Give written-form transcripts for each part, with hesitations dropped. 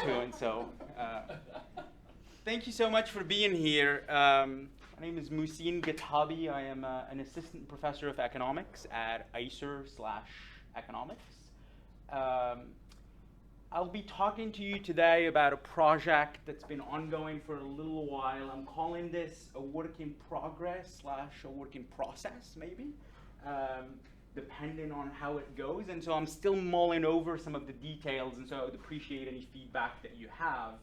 And so, thank you so much for being here. My name is Mouhcine Guettabi. I am an assistant professor of economics at ISER/economics. I'll be talking to you today about a project that's been ongoing for a little while. I'm calling this a work in progress / a work in process, maybe, depending on how it goes. And so I'm still mulling over some of the details, and so I would appreciate any feedback that you have.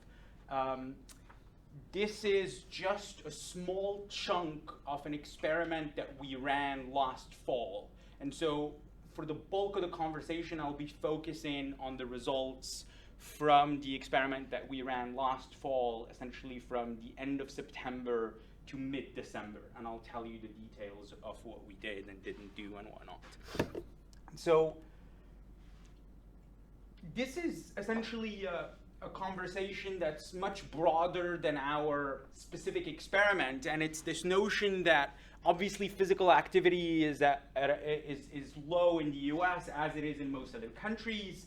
This is just a small chunk of an experiment that we ran last fall. And so for the bulk of the conversation, I'll be focusing on the results from the experiment that we ran last fall, essentially from the end of September to mid-December. And I'll tell you the details of what we did and didn't do and whatnot. So this is essentially a conversation that's much broader than our specific experiment, and it's this notion that obviously physical activity is low in the US as it is in most other countries,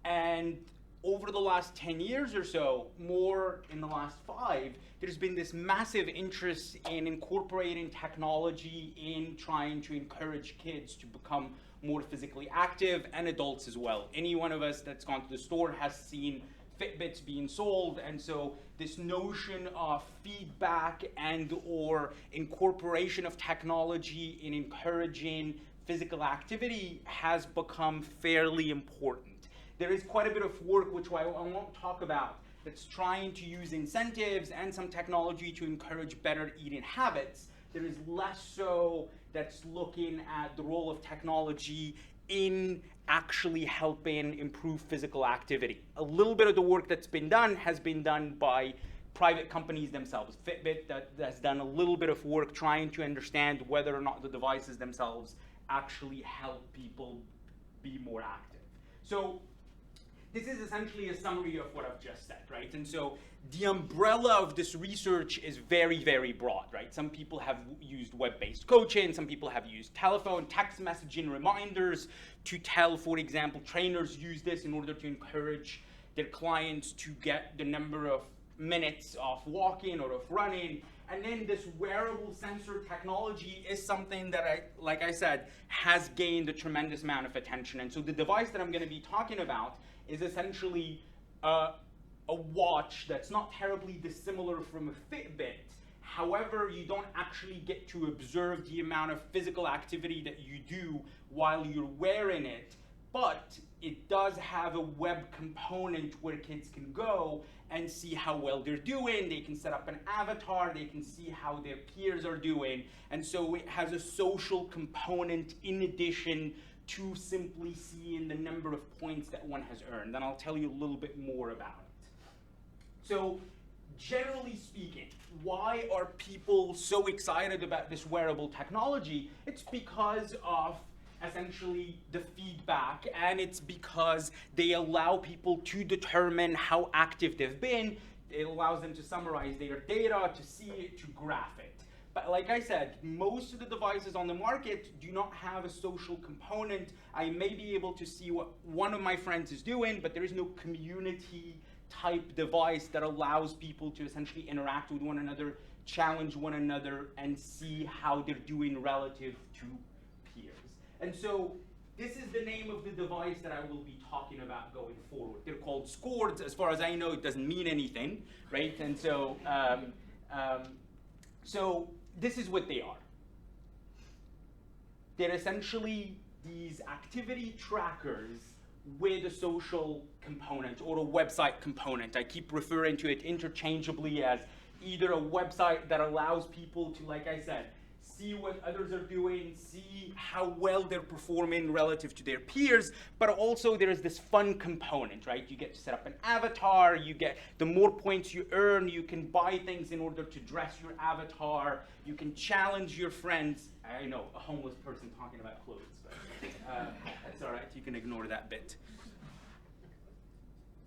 and over the last 10 years or so, more in the last 5, there's been this massive interest in incorporating technology in trying to encourage kids to become more physically active, and adults as well. Any one of us that's gone to the store has seen Fitbits being sold, and so this notion of feedback and or incorporation of technology in encouraging physical activity has become fairly important. There is quite a bit of work, which I won't talk about, that's trying to use incentives and some technology to encourage better eating habits. There is less so that's looking at the role of technology in actually helping improve physical activity. A little bit of the work that's been done has been done by private companies themselves. Fitbit that's done a little bit of work trying to understand whether or not the devices themselves actually help people be more active. So this is essentially a summary of what I've just said, right? And so the umbrella of this research is very, very broad, right? Some people have used web-based coaching, some people have used telephone, text messaging reminders to tell, for example, trainers use this in order to encourage their clients to get the number of minutes of walking or of running. And then this wearable sensor technology is something that, like I said, has gained a tremendous amount of attention. And so the device that I'm going to be talking about is essentially a watch that's not terribly dissimilar from a Fitbit. However, you don't actually get to observe the amount of physical activity that you do while you're wearing it, but it does have a web component where kids can go and see how well they're doing. They can set up an avatar, they can see how their peers are doing, and so it has a social component in addition to simply seeing the number of points that one has earned. And I'll tell you a little bit more about it. So generally speaking, why are people so excited about this wearable technology? It's because of essentially the feedback, and it's because they allow people to determine how active they've been. It allows them to summarize their data, to see it, to graph it. But like I said, most of the devices on the market do not have a social component. I may be able to see what one of my friends is doing, but there is no community type device that allows people to essentially interact with one another, challenge one another, and see how they're doing relative to peers. And so this is the name of the device that I will be talking about going forward. They're called scores. As far as I know, it doesn't mean anything, right? And so, so this is what they are. They're essentially these activity trackers with a social component or a website component. I keep referring to it interchangeably as either a website that allows people to, like I said, see what others are doing, see how well they're performing relative to their peers, but also there is this fun component, right? You get to set up an avatar, you get, the more points you earn, you can buy things in order to dress your avatar, you can challenge your friends. I know, a homeless person talking about clothes, but that's all right, you can ignore that bit.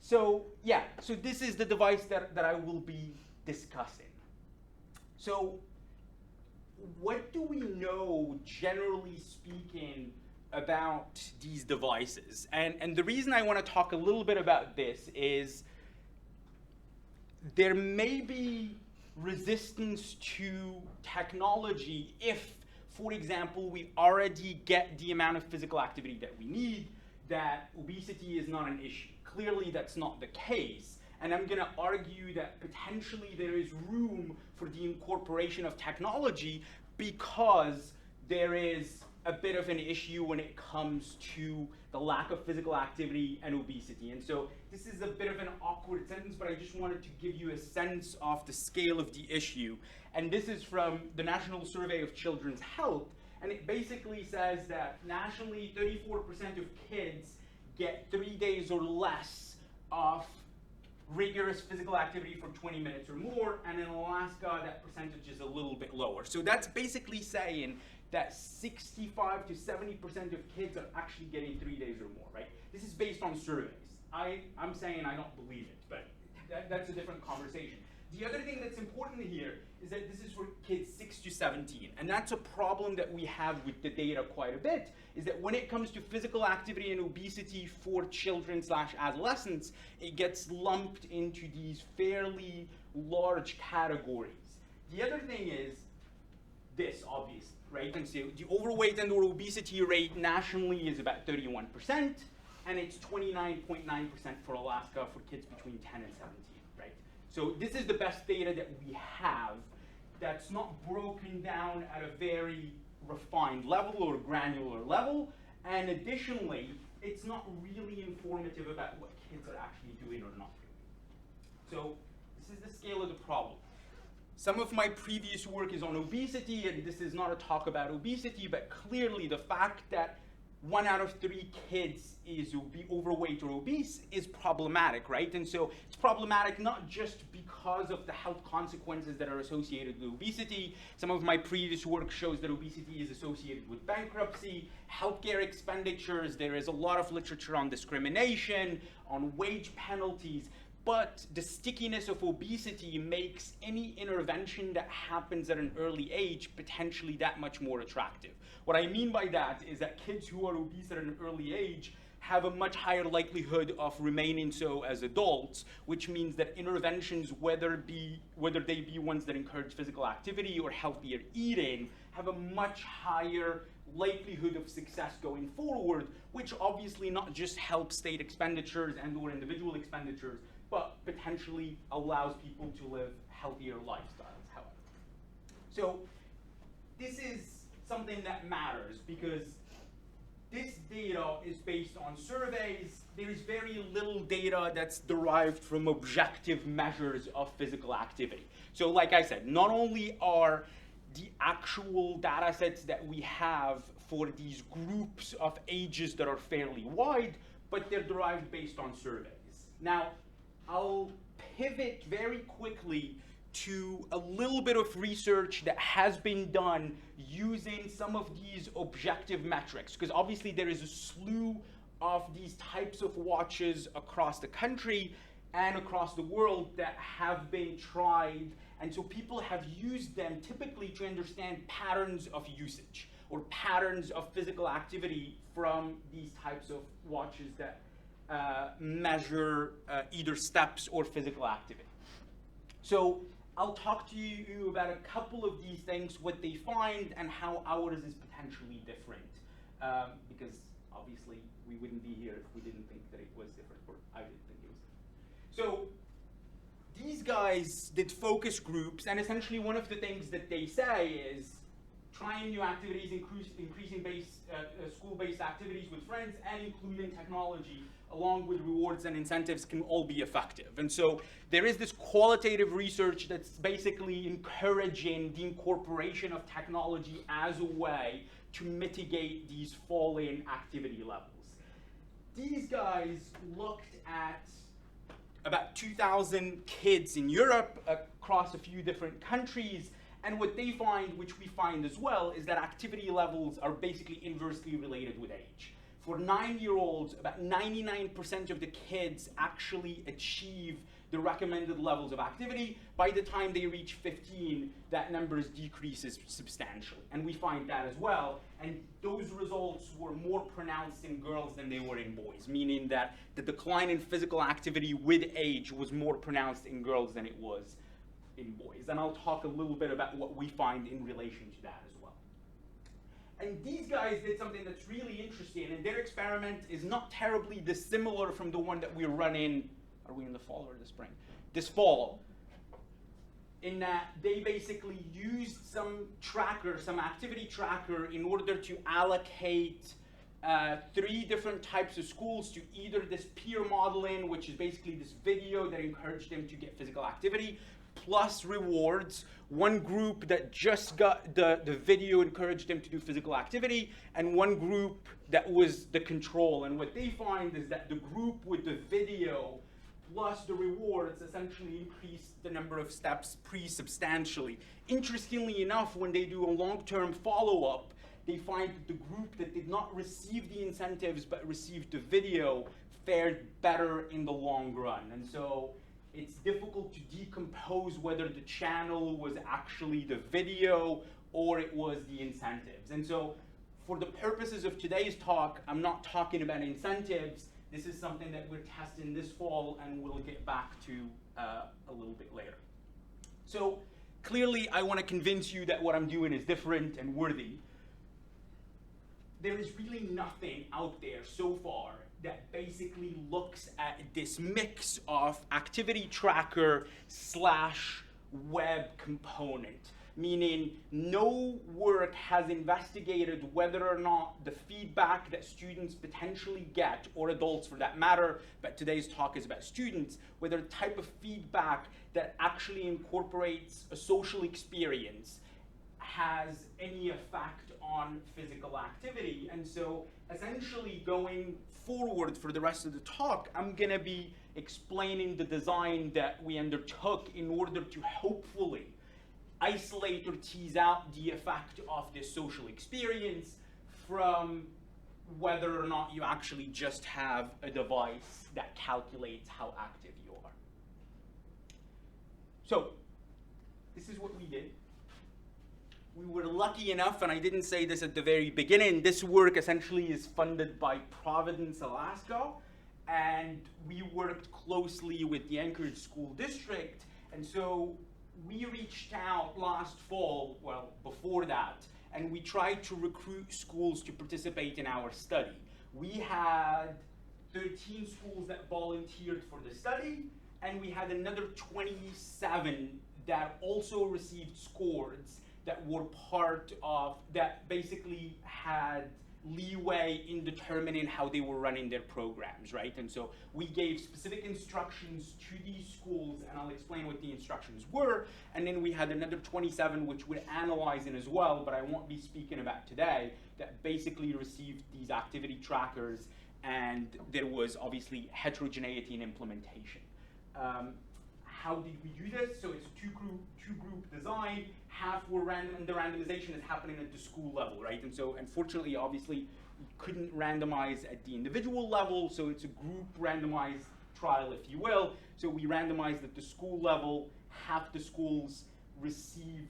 So yeah, so this is the device that I will be discussing. So what do we know, generally speaking, about these devices? And the reason I want to talk a little bit about this is there may be resistance to technology if, for example, we already get the amount of physical activity that we need, that obesity is not an issue. Clearly, that's not the case. And I'm going to argue that potentially there is room for the incorporation of technology because there is a bit of an issue when it comes to the lack of physical activity and obesity. And so this is a bit of an awkward sentence, but I just wanted to give you a sense of the scale of the issue. And this is from the National Survey of Children's Health. And it basically says that nationally, 34% of kids get 3 days or less of rigorous physical activity for 20 minutes or more, and in Alaska, that percentage is a little bit lower. So that's basically saying that 65 to 70% of kids are actually getting 3 days or more, right? This is based on surveys. I'm saying I don't believe it, but that's a different conversation. The other thing that's important here is that this is for kids 6 to 17, and that's a problem that we have with the data quite a bit, is that when it comes to physical activity and obesity for children/adolescents, it gets lumped into these fairly large categories. The other thing is this, obviously, right? And so the overweight and or obesity rate nationally is about 31%, and it's 29.9% for Alaska for kids between 10 and 17, right? So this is the best data that we have that's not broken down at a very refined level or granular level. And additionally, it's not really informative about what kids are actually doing or not doing. So this is the scale of the problem. Some of my previous work is on obesity, and this is not a talk about obesity, but clearly the fact that 1 out of 3 kids is overweight or obese is problematic, right? And so it's problematic not just because of the health consequences that are associated with obesity. Some of my previous work shows that obesity is associated with bankruptcy, healthcare expenditures. There is a lot of literature on discrimination, on wage penalties. But the stickiness of obesity makes any intervention that happens at an early age potentially that much more attractive. What I mean by that is that kids who are obese at an early age have a much higher likelihood of remaining so as adults, which means that interventions, whether they be ones that encourage physical activity or healthier eating, have a much higher likelihood of success going forward, which obviously not just helps state expenditures and or individual expenditures, but potentially allows people to live healthier lifestyles, however. So this is something that matters because this data is based on surveys. There is very little data that's derived from objective measures of physical activity. So like I said, not only are the actual data sets that we have for these groups of ages that are fairly wide, but they're derived based on surveys. Now, I'll pivot very quickly to a little bit of research that has been done using some of these objective metrics, because obviously there is a slew of these types of watches across the country and across the world that have been tried, and so people have used them typically to understand patterns of usage or patterns of physical activity from these types of watches that measure either steps or physical activity. So I'll talk to you about a couple of these things, what they find, and how ours is potentially different. Because obviously we wouldn't be here if we didn't think that it was different, or I didn't think it was different. So these guys did focus groups, and essentially one of the things that they say is trying new activities, increasing school-based activities with friends, and including technology along with rewards and incentives can all be effective. And so there is this qualitative research that's basically encouraging the incorporation of technology as a way to mitigate these falling activity levels. These guys looked at about 2,000 kids in Europe across a few different countries, and what they find, which we find as well, is that activity levels are basically inversely related with age. For 9-year-olds, about 99% of the kids actually achieve the recommended levels of activity. By the time they reach 15, that number decreases substantially. And we find that as well. And those results were more pronounced in girls than they were in boys, meaning that the decline in physical activity with age was more pronounced in girls than it was in boys. And I'll talk a little bit about what we find in relation to that as well. And these guys did something that's really interesting, and their experiment is not terribly dissimilar from the one that we're running, are we in the fall or the spring? This fall, in that they basically used some tracker, some activity tracker, in order to allocate 3 different types of schools to either this peer modeling, which is basically this video that encouraged them to get physical activity, plus rewards. One group that just got the video encouraged them to do physical activity, and one group that was the control. And what they find is that the group with the video plus the rewards essentially increased the number of steps pretty substantially. Interestingly enough, when they do a long-term follow-up, they find that the group that did not receive the incentives but received the video fared better in the long run. And so it's difficult to decompose whether the channel was actually the video or it was the incentives. And so for the purposes of today's talk, I'm not talking about incentives. This is something that we're testing this fall, and we'll get back to a little bit later. So clearly, I want to convince you that what I'm doing is different and worthy. There is really nothing out there so far that basically looks at this mix of activity tracker / web component, meaning no work has investigated whether or not the feedback that students potentially get, or adults for that matter, but today's talk is about students, whether the type of feedback that actually incorporates a social experience has any effect on physical activity. And so essentially going forward for the rest of the talk, I'm gonna be explaining the design that we undertook in order to hopefully isolate or tease out the effect of this social experience from whether or not you actually just have a device that calculates how active you are. So this is what we did. We were lucky enough, and I didn't say this at the very beginning, this work essentially is funded by Providence, Alaska, and we worked closely with the Anchorage School District, and so we reached out last fall, well, before that, and we tried to recruit schools to participate in our study. We had 13 schools that volunteered for the study, and we had another 27 that also received scores that were part of, that basically had leeway in determining how they were running their programs, right? And so we gave specific instructions to these schools, and I'll explain what the instructions were, and then we had another 27 which we're analyzing as well, but I won't be speaking about today, that basically received these activity trackers, and there was obviously heterogeneity in implementation. How did we do this? So it's a two-group design. Half were random, and the randomization is happening at the school level, right? And so unfortunately, obviously, we couldn't randomize at the individual level, so it's a group randomized trial, if you will. So we randomized at the school level. Half the schools received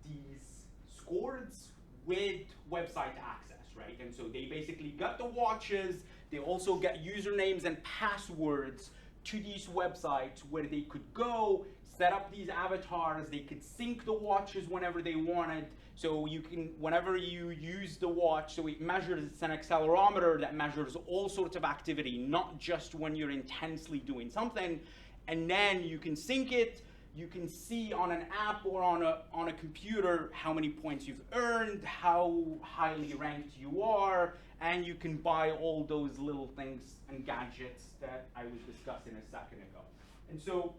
these scores with website access, right? And so they basically got the watches. They also got usernames and passwords to these websites where they could go, set up these avatars, they could sync the watches whenever they wanted. So you can, whenever you use the watch, so it measures, it's an accelerometer that measures all sorts of activity, not just when you're intensely doing something. And then you can sync it, you can see on an app or on a computer how many points you've earned, how highly ranked you are, and you can buy all those little things and gadgets that I was discussing a second ago. And so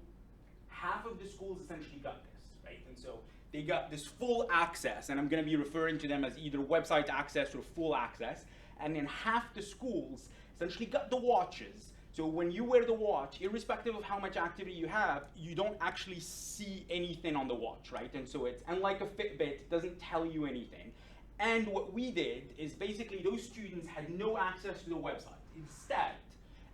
half of the schools essentially got this, right? And so they got this full access, and I'm gonna be referring to them as either website access or full access, and then half the schools essentially got the watches. So when you wear the watch, irrespective of how much activity you have, you don't actually see anything on the watch, right? And so it's, unlike a Fitbit, it doesn't tell you anything. And what we did is basically those students had no access to the website. Instead,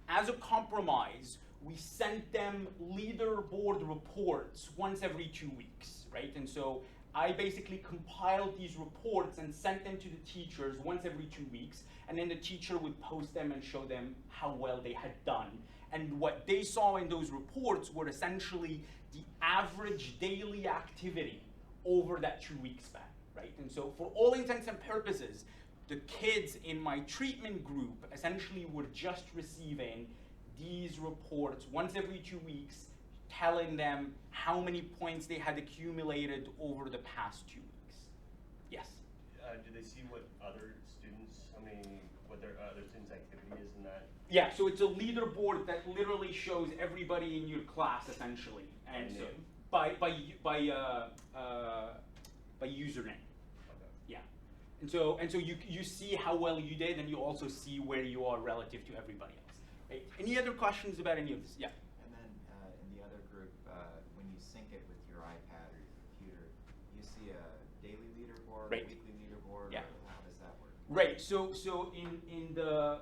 as a compromise, we sent them leaderboard reports once every 2 weeks, right? And so I basically compiled these reports and sent them to the teachers once every 2 weeks, and then the teacher would post them and show them how well they had done. And what they saw in those reports were essentially the average daily activity over that 2 week span, right? And so for all intents and purposes, the kids in my treatment group essentially were just receiving these reports once every 2 weeks, telling them how many points they had accumulated over the past 2 weeks. Yes? Do they see what other students, what their other students' activity is in that? Yeah, so it's a leaderboard that literally shows everybody in your class essentially, and so by username. Okay. Yeah, and so you see how well you did, and you also see where you are relative to everybody else. Right? Any other questions about any of this? Yeah. And then in the other group, when you sync it with your iPad or your computer, you see a daily leaderboard, right. A weekly leaderboard, yeah. Or how does that work? Right. So in the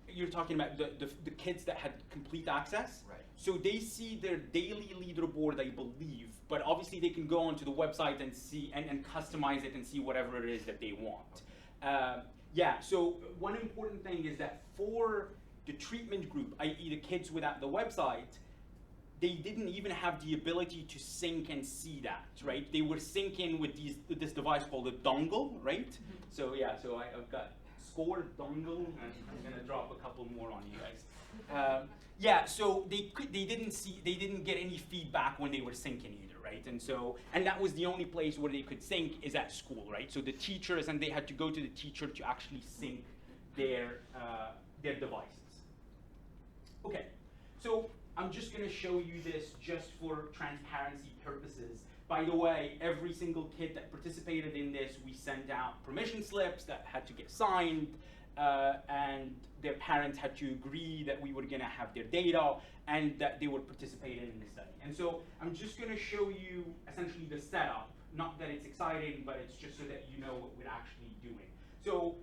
you're talking about the kids that had complete access. Right. So they see their daily leaderboard, I believe, but obviously they can go onto the website and see and customize it and see whatever it is that they want. Okay. Yeah. So one important thing is that for the treatment group, i.e. the kids without the website, they didn't even have the ability to sync and see that, right? They were syncing with this device called a dongle, right? Mm-hmm. So yeah, so I've got score, dongle, and I'm gonna drop a couple more on you guys. Yeah, so they didn't get any feedback when they were syncing either, right? And that was the only place where they could sync is at school, right? So the teachers, and they had to go to the teacher to actually sync their devices. Okay, so I'm just going to show you this just for transparency purposes. By the way, every single kid that participated in this, we sent out permission slips that had to get signed, and their parents had to agree that we were going to have their data and that they were participating in the study. And so I'm just going to show you essentially the setup. Not that it's exciting, but it's just so that you know what we're actually doing. So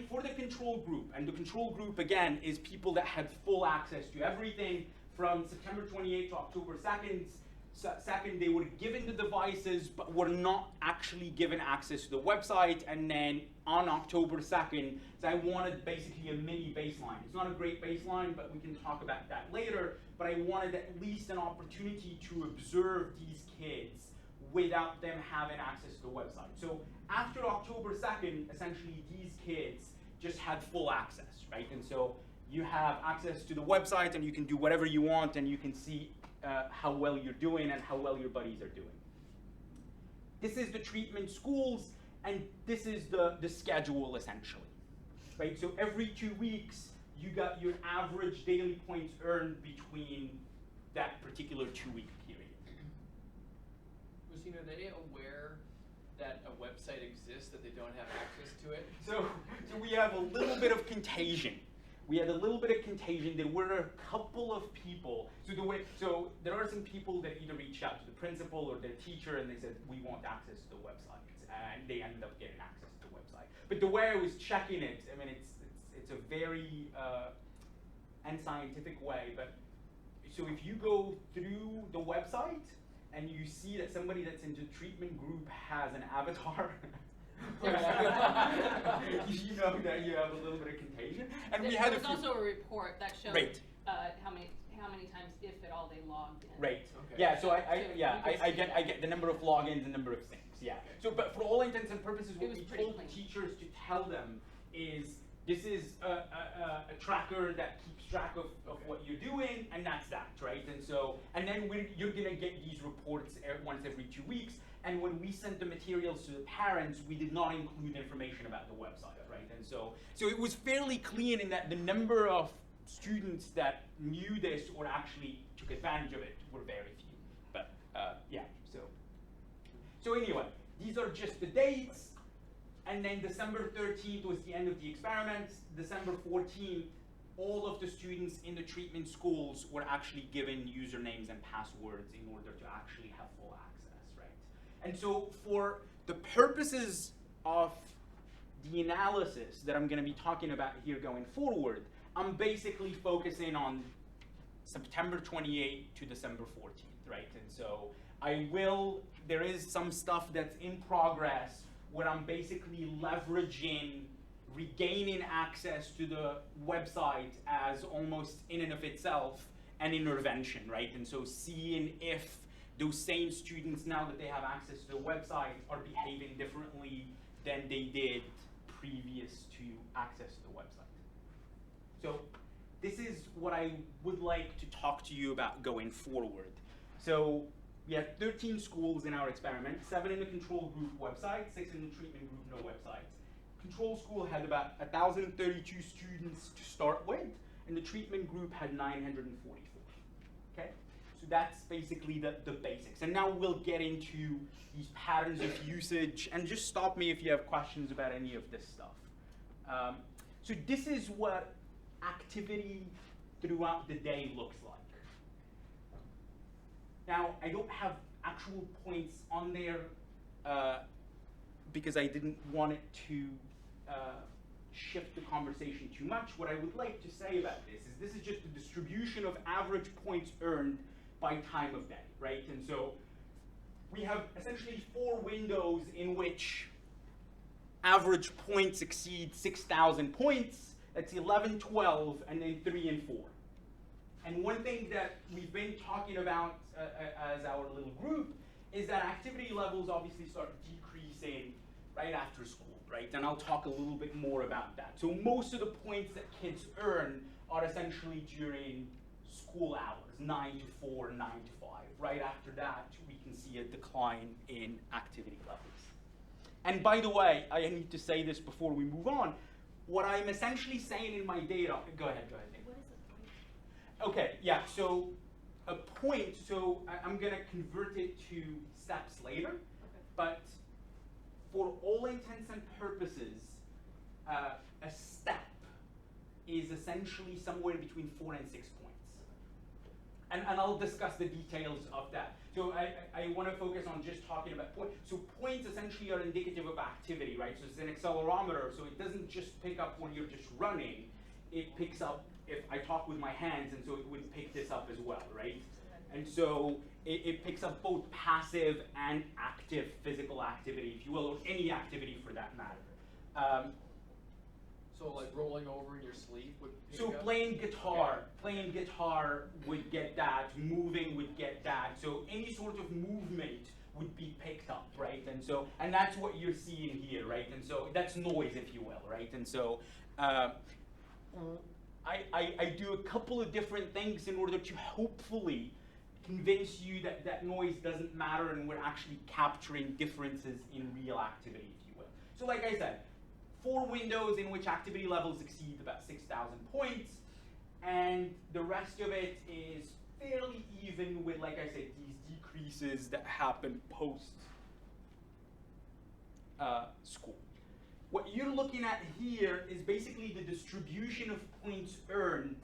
for the control group, and the control group again is people that had full access to everything from September 28th to October 2nd. They were given the devices, but were not actually given access to the website. And then on October 2nd, so I wanted basically a mini baseline. It's not a great baseline, but we can talk about that later. But I wanted at least an opportunity to observe these kids without them having access to the website. So after October 2nd, essentially these kids just had full access, right? And so you have access to the website and you can do whatever you want and you can see how well you're doing and how well your buddies are doing. This is the treatment schools, and this is the schedule essentially, right? So every 2 weeks, you got your average daily points earned between that particular 2 week period. Mouhcine, are they aware that a website exists, that they don't have access to it? So we have a little bit of contagion. We had a little bit of contagion. There were a couple of people. So there are some people that either reached out to the principal or their teacher and they said, we want access to the website. And they ended up getting access to the website. But the way I was checking it, I mean, it's a very unscientific way. But so if you go through the website and you see that somebody that's in the treatment group has an avatar, you know that you have a little bit of contagion. And we had There's also a report that shows right. how many times, if at all, they logged in. Right. Okay. Yeah. So I get the number of logins and number of things. Yeah. Okay. So, but for all intents and purposes, what we told clean. teachers to tell them is this is a tracker that keeps track of what you're doing, and that's that, right? And so, and then you're gonna get these reports once every 2 weeks. And when we sent the materials to the parents, we did not include information about the website, right? And so it was fairly clean in that the number of students that knew this or actually took advantage of it were very few. But yeah, so anyway, these are just the dates. And then December 13th was the end of the experiment. December 14th, all of the students in the treatment schools were actually given usernames and passwords in order to actually have full access, right? And so for the purposes of the analysis that I'm going to be talking about here going forward, I'm basically focusing on September 28th to December 14th, right? And so there is some stuff that's in progress where I'm basically leveraging regaining access to the website as almost in and of itself an intervention, right? And so seeing if those same students, now that they have access to the website, are behaving differently than they did previous to access to the website. So this is what I would like to talk to you about going forward. So we had 13 schools in our experiment, 7 in the control group website, 6 in the treatment group, no websites. Control school had about 1,032 students to start with, and the treatment group had 944, okay? So that's basically the basics. And now we'll get into these patterns of usage, and just stop me if you have questions about any of this stuff. So this is what activity throughout the day looks like. Now, I don't have actual points on there because I didn't want it to shift the conversation too much. What I would like to say about this is just the distribution of average points earned by time of day, right? And so we have essentially 4 windows in which average points exceed 6,000 points. That's 11, 12, and then 3 and 4. And one thing that we've been talking about as our little group is that activity levels obviously start decreasing right after school, right? And I'll talk a little bit more about that. So most of the points that kids earn are essentially during school hours, 9 to 4, 9 to 5. Right after that, we can see a decline in activity levels. And by the way, I need to say this before we move on. What I'm essentially saying in my data, go ahead. What is a point? Okay, yeah, so a point, so I'm gonna convert it to steps later, Okay. but for all intents and purposes, a step is essentially somewhere between 4 and 6 points. And I'll discuss the details of that. So I want to focus on just talking about points. So points essentially are indicative of activity, right? So it's an accelerometer, so it doesn't just pick up when you're just running. It picks up if I talk with my hands, and so it would pick this up as well, right? And so it picks up both passive and active physical activity, if you will, or any activity for that matter. So like rolling over in your sleep would pick So up? playing guitar would get that, moving would get that. So any sort of movement would be picked up, right? And that's what you're seeing here, right? And so that's noise, if you will, right? And so I do a couple of different things in order to hopefully convince you that that noise doesn't matter and we're actually capturing differences in real activity, if you will. So like I said, 4 windows in which activity levels exceed about 6,000 points, and the rest of it is fairly even with, like I said, these decreases that happen post school. What you're looking at here is basically the distribution of points earned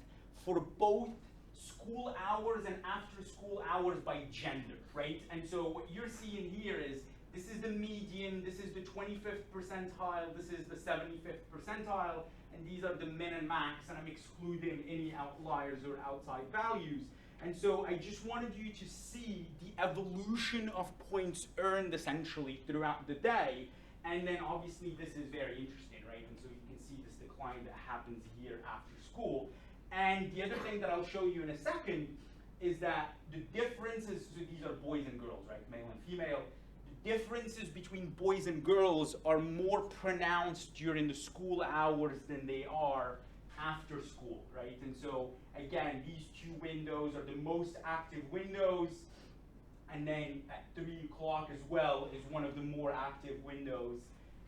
for both school hours and after school hours by gender, right? And so what you're seeing here is this is the median, this is the 25th percentile, this is the 75th percentile, and these are the min and max, and I'm excluding any outliers or outside values. And so I just wanted you to see the evolution of points earned essentially throughout the day, and then obviously this is very interesting, right? And so you can see this decline that happens here after school. And the other thing that I'll show you in a second is that the differences, so these are boys and girls, right, male and female, differences between boys and girls are more pronounced during the school hours than they are after school, right? And so again, these 2 windows are the most active windows, and then at 3 o'clock as well is one of the more active windows,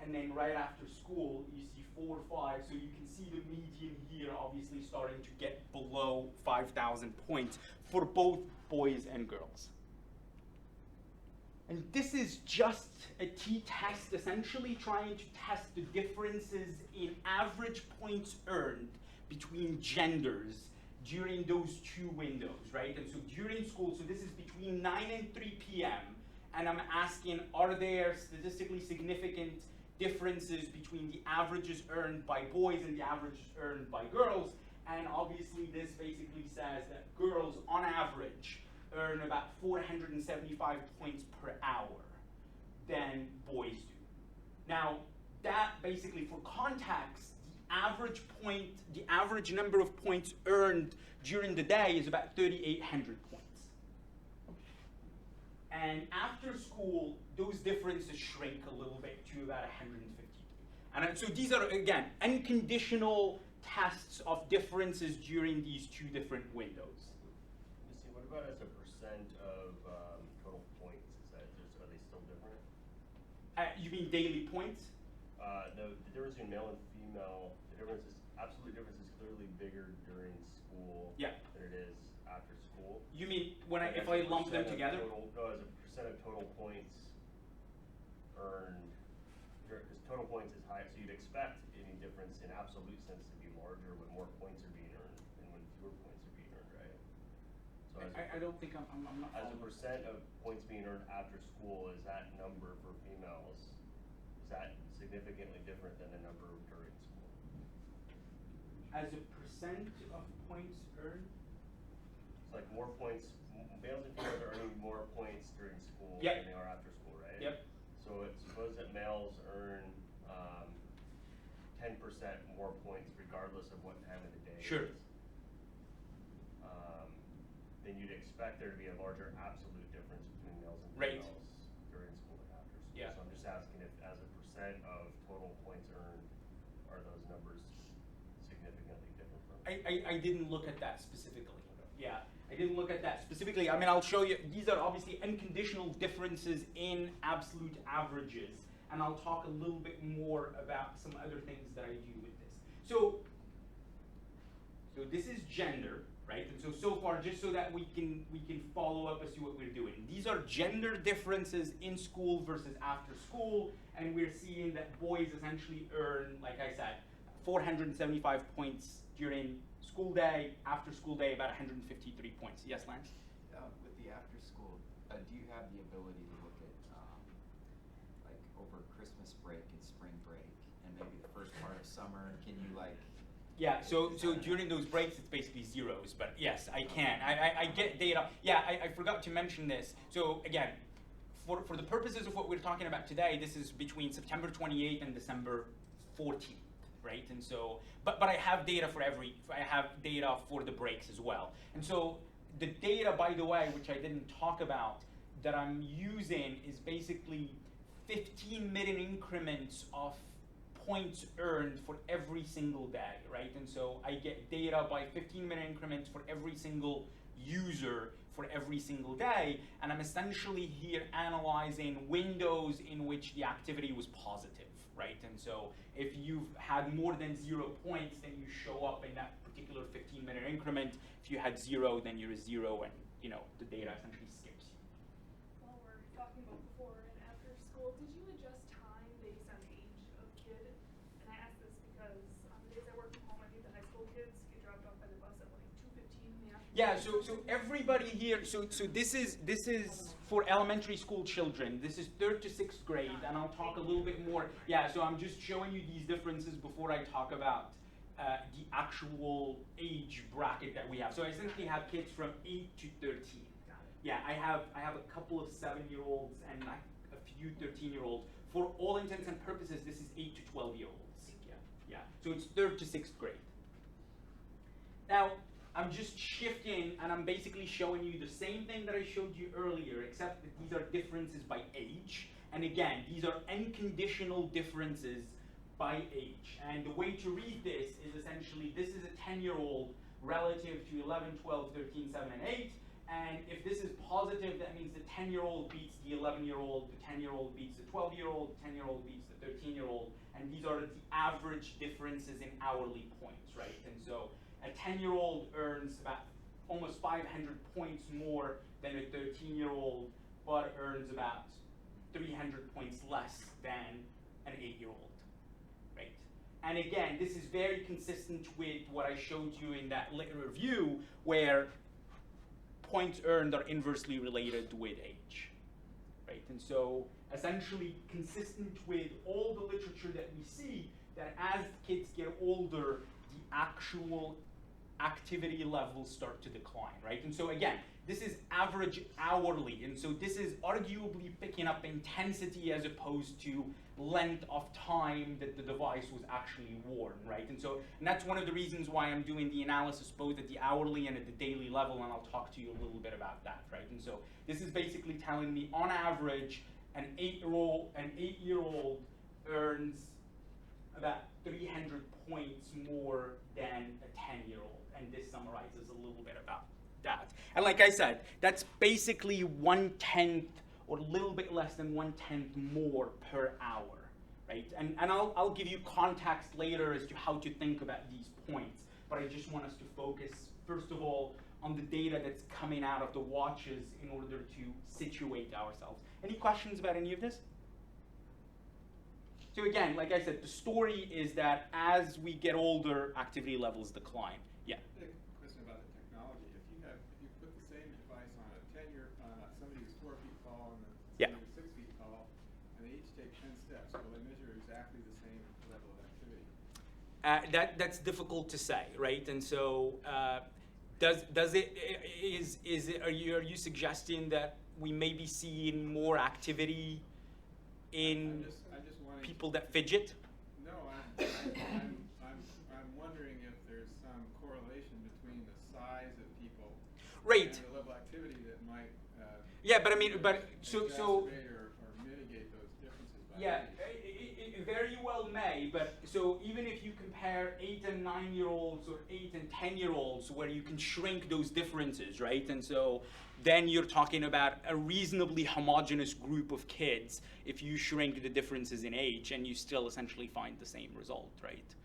and then right after school you see 4, 5, so you can see the median here obviously starting to get below 5,000 points for both boys and girls. And this is just a t-test, essentially trying to test the differences in average points earned between genders during those 2 windows, right? And so during school, so this is between 9 and 3 p.m., and I'm asking, are there statistically significant differences between the averages earned by boys and the averages earned by girls? And obviously this basically says that girls on average earn about 475 points per hour than boys do. Now, that basically, for context, the average number of points earned during the day is about 3,800 points. And after school, those differences shrink a little bit to about 153. And so these are, again, unconditional tests of differences during these two different windows. Let's see, what about as a percent of total points? Are they still different? You mean daily points? No, the difference between male and female, absolute difference is clearly bigger during school Yeah. than it is after school. You mean if As I a lump them percent of together? as a percent of total points earned, because total points is high, so you'd expect any difference in absolute sense to be larger when more points are being earned and when fewer points are being earned, right? So I don't think I'm not as a following. percent of points being earned after school, is that number for females, is that significantly different than the number during school? As a percent of points earned? It's like more points, males and females are earning more points during school Yep. than they are after school, right? Yep. So suppose that males earn 10% more points regardless of what time of the day it Sure. is. Then you'd expect there to be a larger absolute difference between males and Right. females during school and after school. Yeah. So I'm just asking if as a percent of total points earned, are those numbers significantly different from? I didn't look at that specifically. Yeah, I didn't look at that specifically. I mean, I'll show you. These are obviously unconditional differences in absolute averages. And I'll talk a little bit more about some other things that I do with this. So this is gender, right? And so far, just so that we can follow up as to what we're doing. These are gender differences in school versus after school, and we're seeing that boys essentially earn, like I said, 475 points during school day, after school day, about 153 points. Yes, Lance? With the after school, do you have the ability to look at like over Christmas break and spring break and maybe the first part of summer? Can you like? Yeah, so during those breaks, it's basically zeros, but yes, I can. I get data. Yeah, I forgot to mention this. So again, for the purposes of what we're talking about today, this is between September 28th and December 14th, right? And so, but I have data I have data for the breaks as well. And so the data, by the way, which I didn't talk about, that I'm using is basically 15-minute increments of points earned for every single day, right? And so I get data by 15-minute increments for every single user for every single day, and I'm essentially here analyzing windows in which the activity was positive, right? And so if you've had more than 0 points, then you show up in that particular 15-minute increment. If you had 0, then you're a 0, and the data essentially skips you. While we're talking about before and after school, did you adjust time based on age of kid? And I ask this because on the days I work from home, I think the high school kids get dropped off by the bus at like 2:15 in the afternoon. Yeah, so everybody here, so this is for elementary school children. This is 3rd to 6th grade, and I'll talk a little bit more. Yeah, so I'm just showing you these differences before I talk about the actual age bracket that we have. So I essentially have kids from 8 to 13. Yeah, I have a couple of 7-year-olds and a few 13-year-olds. For all intents and purposes, this is 8 to 12-year-olds. Yeah. So it's 3rd to 6th grade. Now, I'm just shifting, and I'm basically showing you the same thing that I showed you earlier, except that these are differences by age. And again, these are unconditional differences by age. And the way to read this is essentially, this is a 10-year-old relative to 11, 12, 13, 7, and 8. And if this is positive, that means the 10-year-old beats the 11-year-old, the 10-year-old beats the 12-year-old, the 10-year-old beats the 13-year-old. And these are the average differences in hourly points, right? And so a 10-year-old earns about almost 500 points more than a 13-year-old, but earns about 300 points less than an 8-year-old, right? And again, this is very consistent with what I showed you in that little review, where points earned are inversely related with age, right? And so essentially consistent with all the literature that we see, that as kids get older, the actual activity levels start to decline, right? And so again, this is average hourly, and so this is arguably picking up intensity as opposed to length of time that the device was actually worn, right? And that's one of the reasons why I'm doing the analysis both at the hourly and at the daily level, and I'll talk to you a little bit about that, right? And so this is basically telling me, on average, an 8-year-old earns about 300 points more than a 10-year-old, and this summarizes a little bit about that. And like I said, that's basically 1/10 or a little bit less than 1/10 more per hour, right? And I'll give you context later as to how to think about these points, but I just want us to focus, first of all, on the data that's coming out of the watches in order to situate ourselves. Any questions about any of this? So again, like I said, the story is that as we get older, activity levels decline. Yeah? Question about the technology. If you put the same device on a 10-year, somebody who's 4 feet tall and Yeah. somebody who's 6 feet tall, and they each take 10 steps, will they measure exactly the same level of activity? That's difficult to say, right? And so, are you suggesting that we may be seeing more activity in I'm just wanting people that fidget? No, I'm wondering if there's some correlation between the size of people Right. and the level of activity that might Yeah, but I mean, so exacerbate or mitigate those differences by yeah, age. it very well may. But so even if you compare 8 and 9-year-olds or 8 and 10-year-olds, where you can shrink those differences, right? And so then you're talking about a reasonably homogeneous group of kids if you shrink the differences in age, and you still essentially find the same result, right?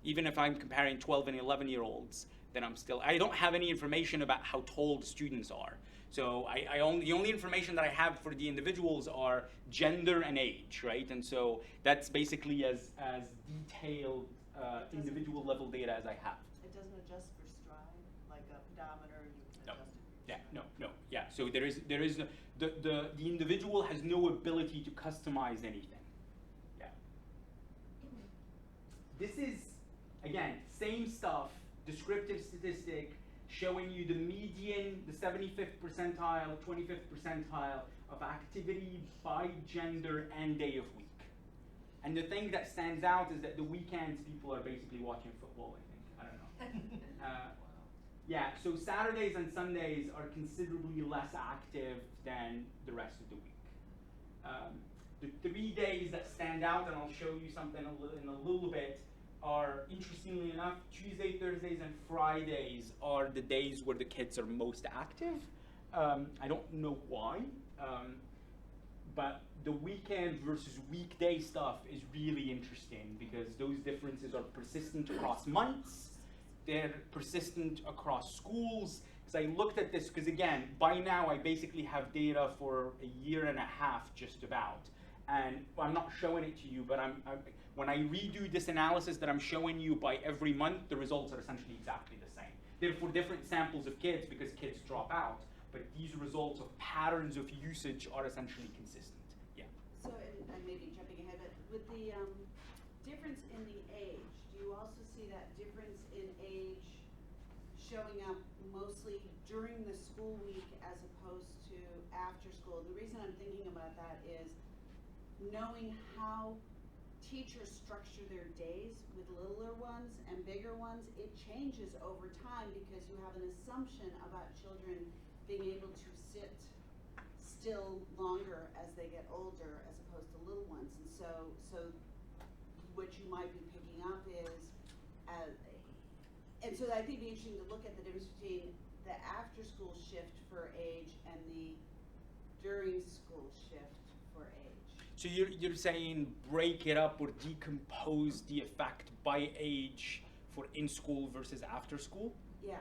Even if I'm comparing 12 and 11-year-olds, then I don't have any information about how tall the students are. So the only information that I have for the individuals are gender and age, right? And so that's basically as detailed individual level data as I have. It doesn't adjust for stride, like a pedometer, you can No. adjust it for Yeah, stride. no. Yeah, so there is the individual has no ability to customize anything. Yeah. This is, again, same stuff, descriptive statistic, showing you the median, the 75th percentile, 25th percentile of activity by gender and day of week. And the thing that stands out is that the weekends people are basically watching football, I think. I don't know. Yeah, so Saturdays and Sundays are considerably less active than the rest of the week. The 3 days that stand out, and I'll show you something in a little bit, are, interestingly enough, Tuesday, Thursdays, and Fridays are the days where the kids are most active. I don't know why, but the weekend versus weekday stuff is really interesting because those differences are persistent across months. They're persistent across schools. Because I looked at this, because again, by now I basically have data for a year and a half just about. And I'm not showing it to you, but when I redo this analysis that I'm showing you by every month, the results are essentially exactly the same. They're for different samples of kids because kids drop out, but these results of patterns of usage are essentially consistent. Yeah. So, and maybe jumping ahead, but with the difference in the age, do you also see that difference in age showing up mostly during the school week as opposed to after school? The reason I'm thinking about that is knowing how teachers structure their days with littler ones and bigger ones, it changes over time because you have an assumption about children being able to sit still longer as they get older as opposed to little ones. And so what you might be picking up is, and so I think it'd be interesting to look at the difference between the after school shift for age and the during school shift for age. So you're saying break it up or decompose the effect by age for in school versus after school? Yeah.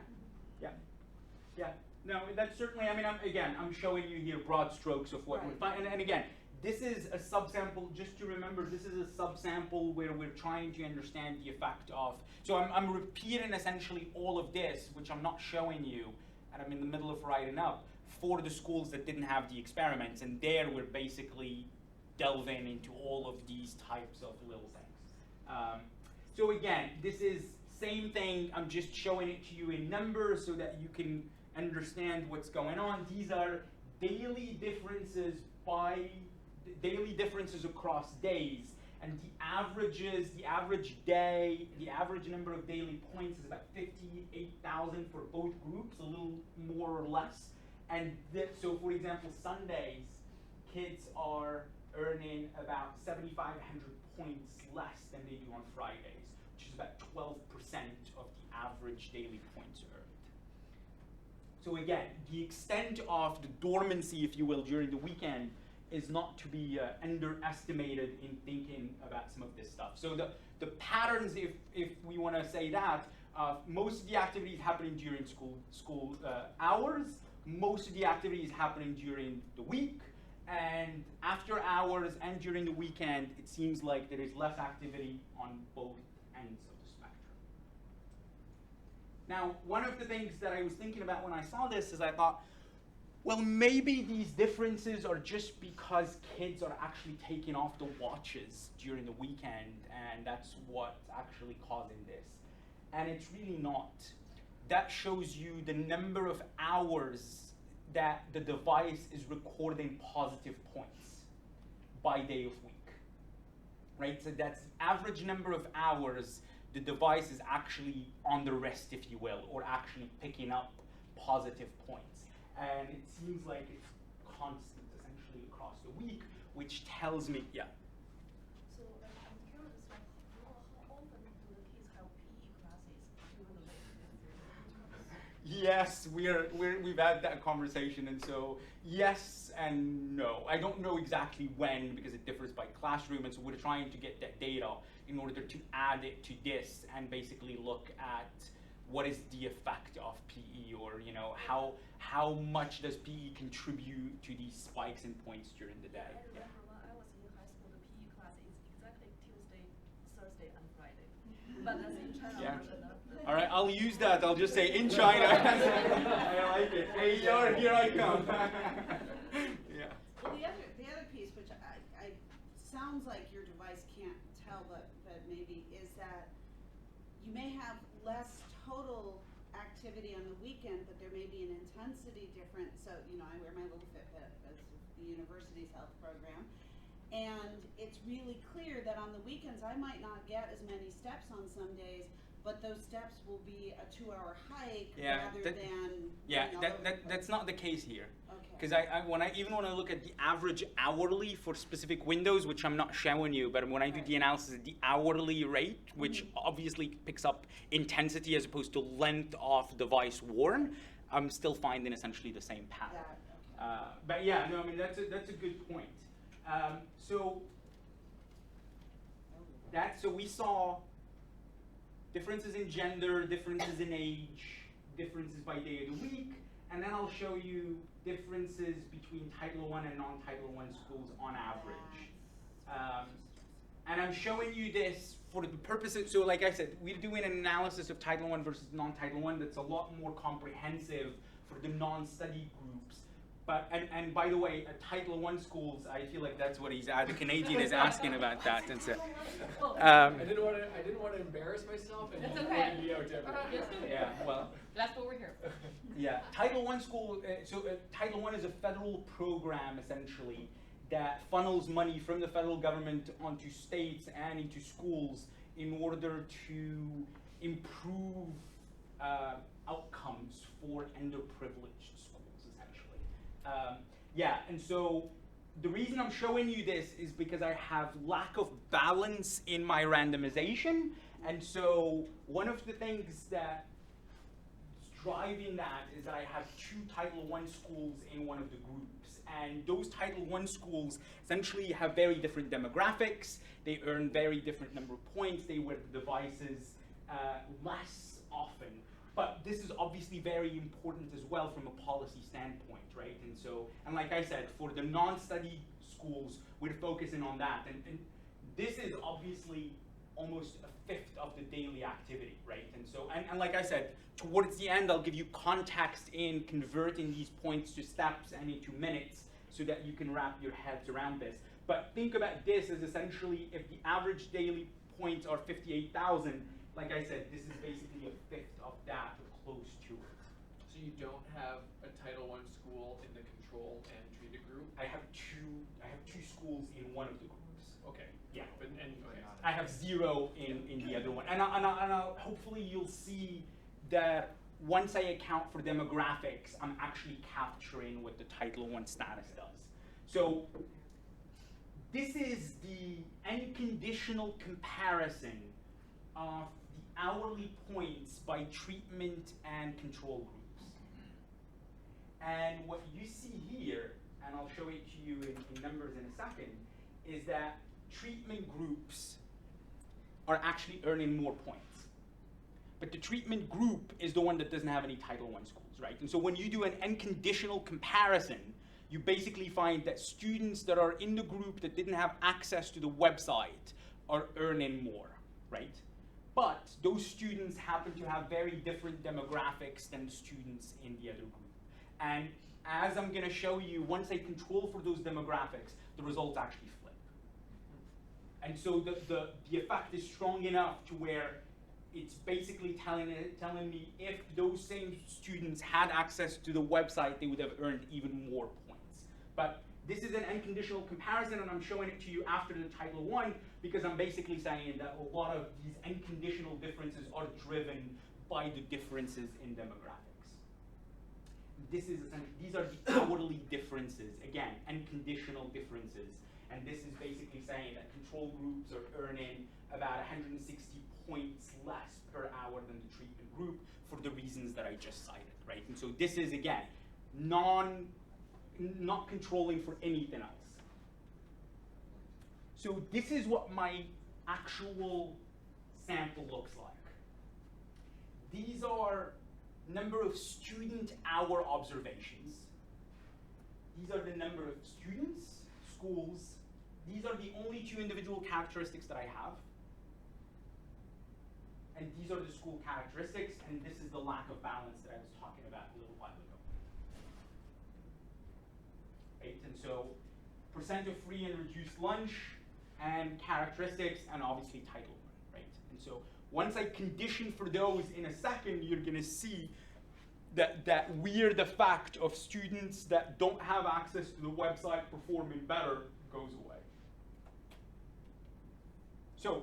Yeah. No, that's certainly, I mean, I'm showing you here broad strokes of what Right. we're finding. And again, this is a subsample, just to remember, this is a subsample where we're trying to understand the effect of, so I'm repeating essentially all of this, which I'm not showing you, and I'm in the middle of writing up, for the schools that didn't have the experiments, and there we're basically delving into all of these types of little things. So again, this is same thing, I'm just showing it to you in numbers so that you can understand what's going on. These are daily differences across days. And the averages, the average day, the average number of daily points is about 58,000 for both groups, a little more or less. And so, for example, Sundays, kids are earning about 7,500 points less than they do on Fridays, which is about 12% of the average daily points earned. So again, the extent of the dormancy, if you will, during the weekend is not to be underestimated in thinking about some of this stuff. So the patterns, if we want to say that, most of the activities happening during school hours, most of the activities happening during the week, and after hours and during the weekend, it seems like there is less activity on both ends of the spectrum. Now, one of the things that I was thinking about when I saw this is I thought, well, maybe these differences are just because kids are actually taking off the watches during the weekend, and that's what's actually causing this. And it's really not. That shows you the number of hours that the device is recording positive points by day of week, right? So that's the average number of hours the device is actually on the rest, if you will, or actually picking up positive points. And it seems like it's constant essentially across the week, which tells me, yeah. So I'm curious, like, how often do the kids have PE classes during the day? Yes, we've had that conversation, and so yes and no. I don't know exactly when because it differs by classroom, and so we're trying to get that data in order to add it to this and basically look at what is the effect of PE, or how much does PE contribute to these spikes in points during the day? I remember when I was in high school, the PE class is exactly Tuesday, Thursday, and Friday. But that's in China Yeah. version of the. All right, I'll use that. I'll just say in China. I like it. Hey, here I come. Yeah. Well, the other piece, which I sounds like your device can't tell, but maybe is that you may have less total activity on the weekend, but there may be an intensity difference. So, I wear my little Fitbit as the university's health program. And it's really clear that on the weekends, I might not get as many steps on some days, but those steps will be a 2-hour hike rather than. Yeah, that's not the case here. Okay. Because when I look at the average hourly for specific windows, which I'm not showing you, but when I do the analysis of the hourly rate, which obviously picks up intensity as opposed to length of device worn, I'm still finding essentially the same pattern. But yeah, no, I mean that's a good point. So we saw differences in gender, differences in age, differences by day of the week, and then I'll show you differences between Title I and non-Title I schools on average. And I'm showing you this for the purposes, so like I said, we're doing an analysis of Title I versus non-Title I that's a lot more comprehensive for the non-study groups. But, and by the way, Title I schools, I feel like that's what the Canadian is asking about that. And so, I didn't want to embarrass myself and That's just okay. point it out to everyone. yeah, well. That's what we're here for. Yeah, Title I school, Title I is a federal program, essentially, that funnels money from the federal government onto states and into schools in order to improve outcomes for underprivileged schools, essentially. Yeah, and so the reason I'm showing you this is because I have lack of balance in my randomization, and so one of the things that driving that is that I have 2 Title I schools in one of the groups, and those Title I schools essentially have very different demographics, they earn very different number of points, they wear the devices less often, but this is obviously very important as well from a policy standpoint, right? And so, and like I said, for the non-study schools, we're focusing on that, and this is obviously almost a fifth of the daily activity, right? And so, and like I said, towards the end, I'll give you context in converting these points to steps and into minutes so that you can wrap your heads around this. But think about this as essentially if the average daily points are 58,000, like I said, this is basically a fifth of that or close to it. So you don't have a Title I school in the control and treated group? I have two schools in one of the groups. Okay. Yeah. But, and, okay. I have 0 in the other one. And I'll hopefully you'll see that once I account for demographics, I'm actually capturing what the Title I status does. So this is the unconditional comparison of the hourly points by treatment and control groups. And what you see here, and I'll show it to you in numbers in a second, is that treatment groups are actually earning more points. But the treatment group is the one that doesn't have any Title I schools, right? And so when you do an unconditional comparison, you basically find that students that are in the group that didn't have access to the website are earning more, right? But those students happen to have very different demographics than the students in the other group. And as I'm gonna show you, once I control for those demographics, the results actually flip. And so the effect is strong enough to where it's basically telling me if those same students had access to the website, they would have earned even more points. But this is an unconditional comparison, and I'm showing it to you after the Title I because I'm basically saying that a lot of these unconditional differences are driven by the differences in demographics. This is these are the hourly differences, again, unconditional differences. And this is basically saying that control groups are earning about 160 points less per hour than the treatment group for the reasons that I just cited, right? And so this is, again, not controlling for anything else. So this is what my actual sample looks like. These are number of student hour observations. These are the number of students, schools. These are the only two individual characteristics that I have. And these are the school characteristics, and this is the lack of balance that I was talking about a little while ago. Right, and so percent of free and reduced lunch, and characteristics, and obviously Title I, right? And so once I condition for those in a second, you're gonna see that weird effect of students that don't have access to the website performing better goes away. So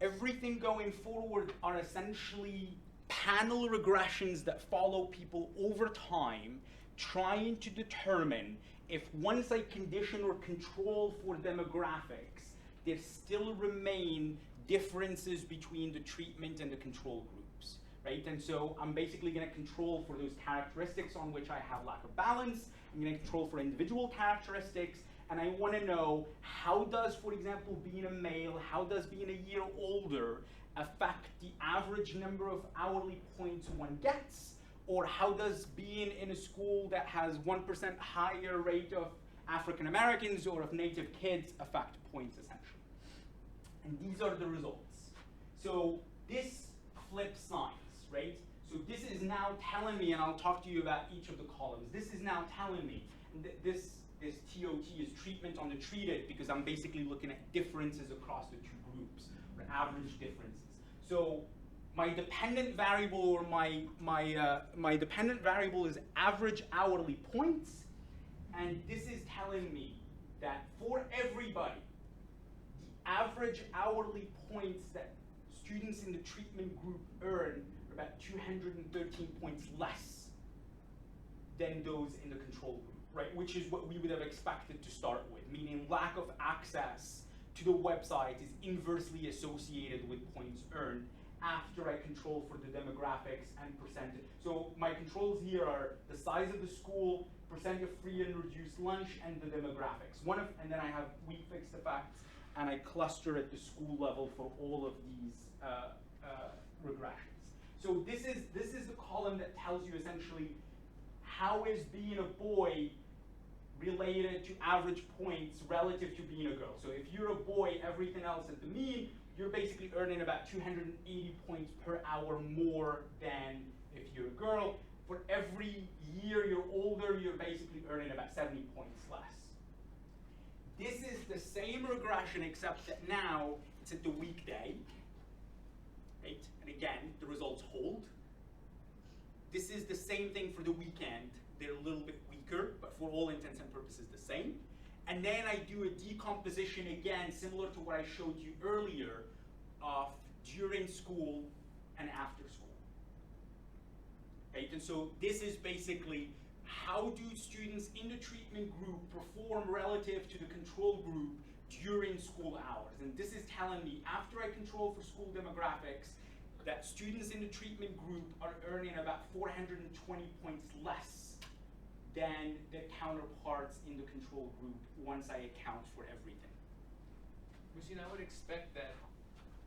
everything going forward are essentially panel regressions that follow people over time, trying to determine if once I condition or control for demographics, there still remain differences between the treatment and the control groups, right? And so I'm basically gonna control for those characteristics on which I have lack of balance. I'm gonna control for individual characteristics, and I wanna know how does, for example, being a male, how does being a year older affect the average number of hourly points one gets, or how does being in a school that has 1% higher rate of African Americans or of Native kids affect points essentially. And these are the results. So this flips signs, right? So this is now telling me, and I'll talk to you about each of the columns. This is now telling me, this TOT is treatment on the treated, because I'm basically looking at differences across the two groups, or average differences. So my dependent variable, or my dependent variable is average hourly points, and this is telling me that for everybody, the average hourly points that students in the treatment group earn are about 213 points less than those in the control group, right? Which is what we would have expected to start with, meaning lack of access to the website is inversely associated with points earned after I control for the demographics and percentage. So my controls here are the size of the school, percent of free and reduced lunch, and the demographics. And then I have weak fixed effects, and I cluster at the school level for all of these regressions. So this is the column that tells you essentially how is being a boy related to average points relative to being a girl. So if you're a boy, everything else at the mean, you're basically earning about 280 points per hour more than if you're a girl. For every year you're older, you're basically earning about 70 points less. This is the same regression, except that now it's at the weekday. right? And again, the results hold. This is the same thing for the weekend. They're a little bit weaker, but for all intents and purposes the same. And then I do a decomposition again, similar to what I showed you earlier, of during school and after school. Right? And so this is basically how do students in the treatment group perform relative to the control group during school hours. And this is telling me, after I control for school demographics, that students in the treatment group are earning about 420 points less than the counterparts in the control group once I account for everything. Mouhcine, I would expect that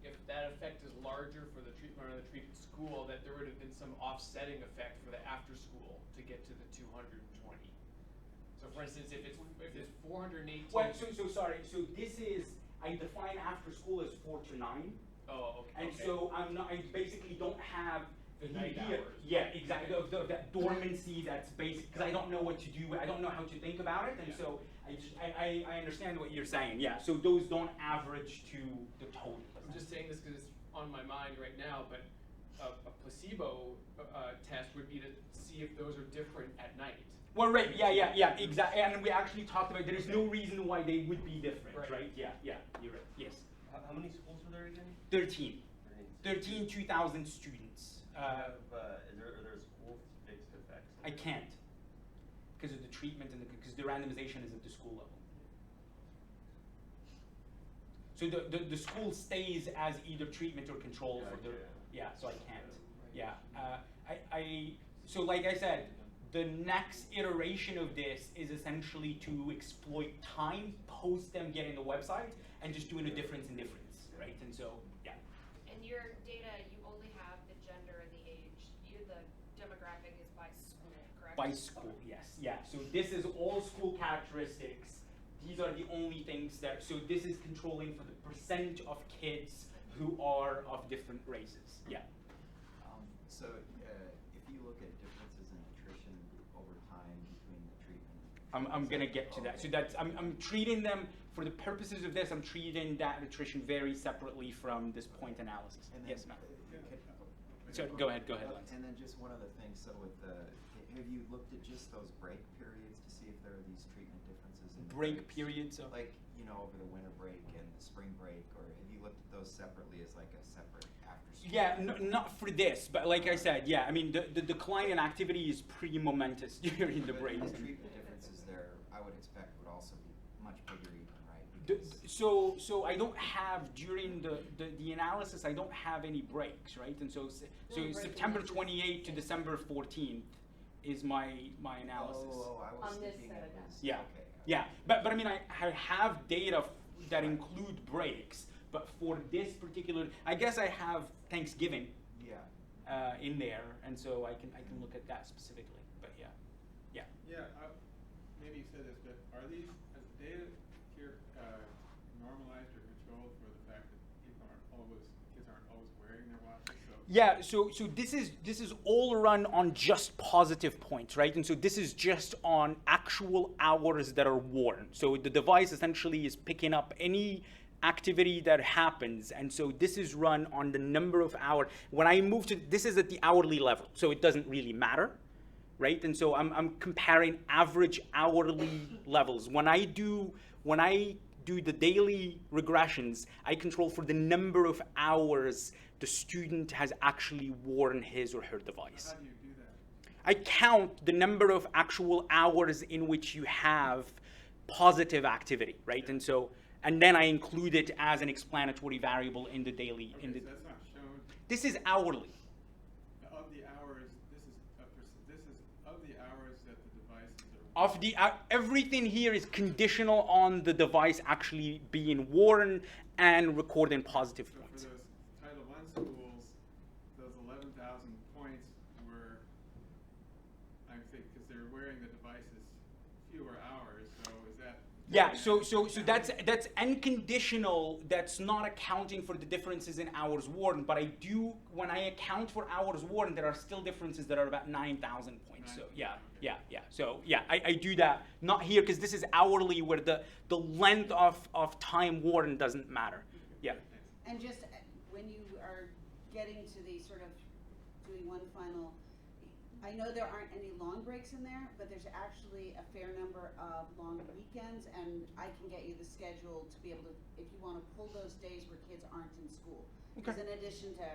if that effect is larger for the treatment or the treated school, that there would have been some offsetting effect for the after school to get to the 220. So for instance, if it's 418. Well, so sorry, so this is, I define after school as 4 to 9. Oh, okay. And so I basically don't have The night here. hours. Yeah, exactly. That dormancy that's basic, because I don't know what to do. I don't know how to think about it, and Yeah. so I understand what you're saying. Yeah. So those don't average to the total. I'm just saying this because it's on my mind right now, but a placebo test would be to see if those are different at night. Well, right. Yeah. Exactly. And we actually talked about there is no reason why they would be different, Right. right? Yeah. You're right. Yes. How many schools were there again? 13, 2,000 students. Are there school-based effects? I can't, because of the treatment and because the randomization is at the school level. So the school stays as either treatment or control for the, Gotcha. so I can't. Yeah, so like I said, the next iteration of this is essentially to exploit time post them getting the website and just doing a difference in difference, right? And so, yeah. In your data, you only have the gender and the age. The demographic is by school, correct? By school, yes, yeah. So this is all school characteristics. These are the only things that, so this is controlling for the percent of kids who are of different races, yeah. So if you look at differences in nutrition over time between the treatment. I'm gonna get to that. So that's, I'm treating them, for the purposes of this, I'm treating that nutrition very separately from this point analysis. And then, Yes, ma'am. So go ahead, Lance. And then just one other thing, so with have you looked at just those break periods to see if there are these treatment differences in Break breaks? periods of? Like, over the winter break and the spring break, or have you looked at those separately as like a separate after school? Yeah, not for this, but like I said, yeah, I mean, the decline in activity is pretty momentous during the But breaks. the treatment differences there, I would expect would also be much bigger even, right? So I don't have, during the analysis, I don't have any breaks, right? And so September 28th to December 14th is my analysis. Oh, I was On this thinking set it of was, Yeah, okay. yeah, but I mean, I have data that include breaks, but for this particular, I guess I have Thanksgiving Yeah. in there, and so I can look at that specifically. But yeah. Yeah, maybe you said this, but are these, as data here, normalized or controlled for the fact that kids aren't always wearing their watches? So Yeah, so this is all run on just positive points, right? And so this is just on actual hours that are worn. So the device essentially is picking up any activity that happens, and so this is run on the number of hours. When I move to, this is at the hourly level, so it doesn't really matter, right? And so I'm comparing average hourly levels. When I do the daily regressions, I control for the number of hours the student has actually worn his or her device. how do you do that? I count the number of actual hours in which you have positive activity, right? And so, and then I include it as an explanatory variable in the daily. Okay, so that's not shown. This is hourly. Of the hours, this is of the hours that the devices are. Everything here is conditional on the device actually being worn and recording positive So points. for those Title I schools, those 11,000 points were, I think, because they're wearing the devices fewer hours, so is that? Yeah, so that's unconditional. That's not accounting for the differences in hours worn. But I do, when I account for hours worn, there are still differences that are about 9,000 points. So yeah. So yeah, I do that. Not here because this is hourly, where the length of time worn doesn't matter. Yeah. And just when you are getting to the sort of doing one final, I know there aren't any long breaks in there, but there's actually a fair number of long weekends, and I can get you the schedule to be able to, if you want to pull those days where kids aren't in school. Because in addition to,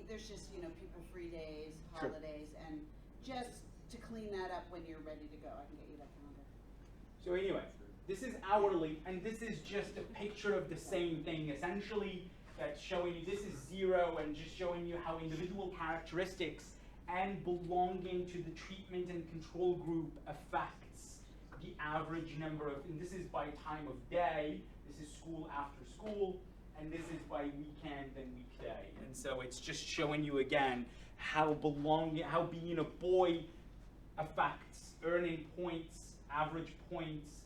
there's just, you know, people free days, Sure. holidays, and just to clean that up when you're ready to go, I can get you that calendar. So anyway, this is hourly, and this is just a picture of the same thing, essentially, that's showing you, this is 0, and just showing you how individual characteristics and belonging to the treatment and control group affects the average number of, and this is by time of day, this is school after school, and this is by weekend and weekday. And so it's just showing you again how being a boy affects earning points, average points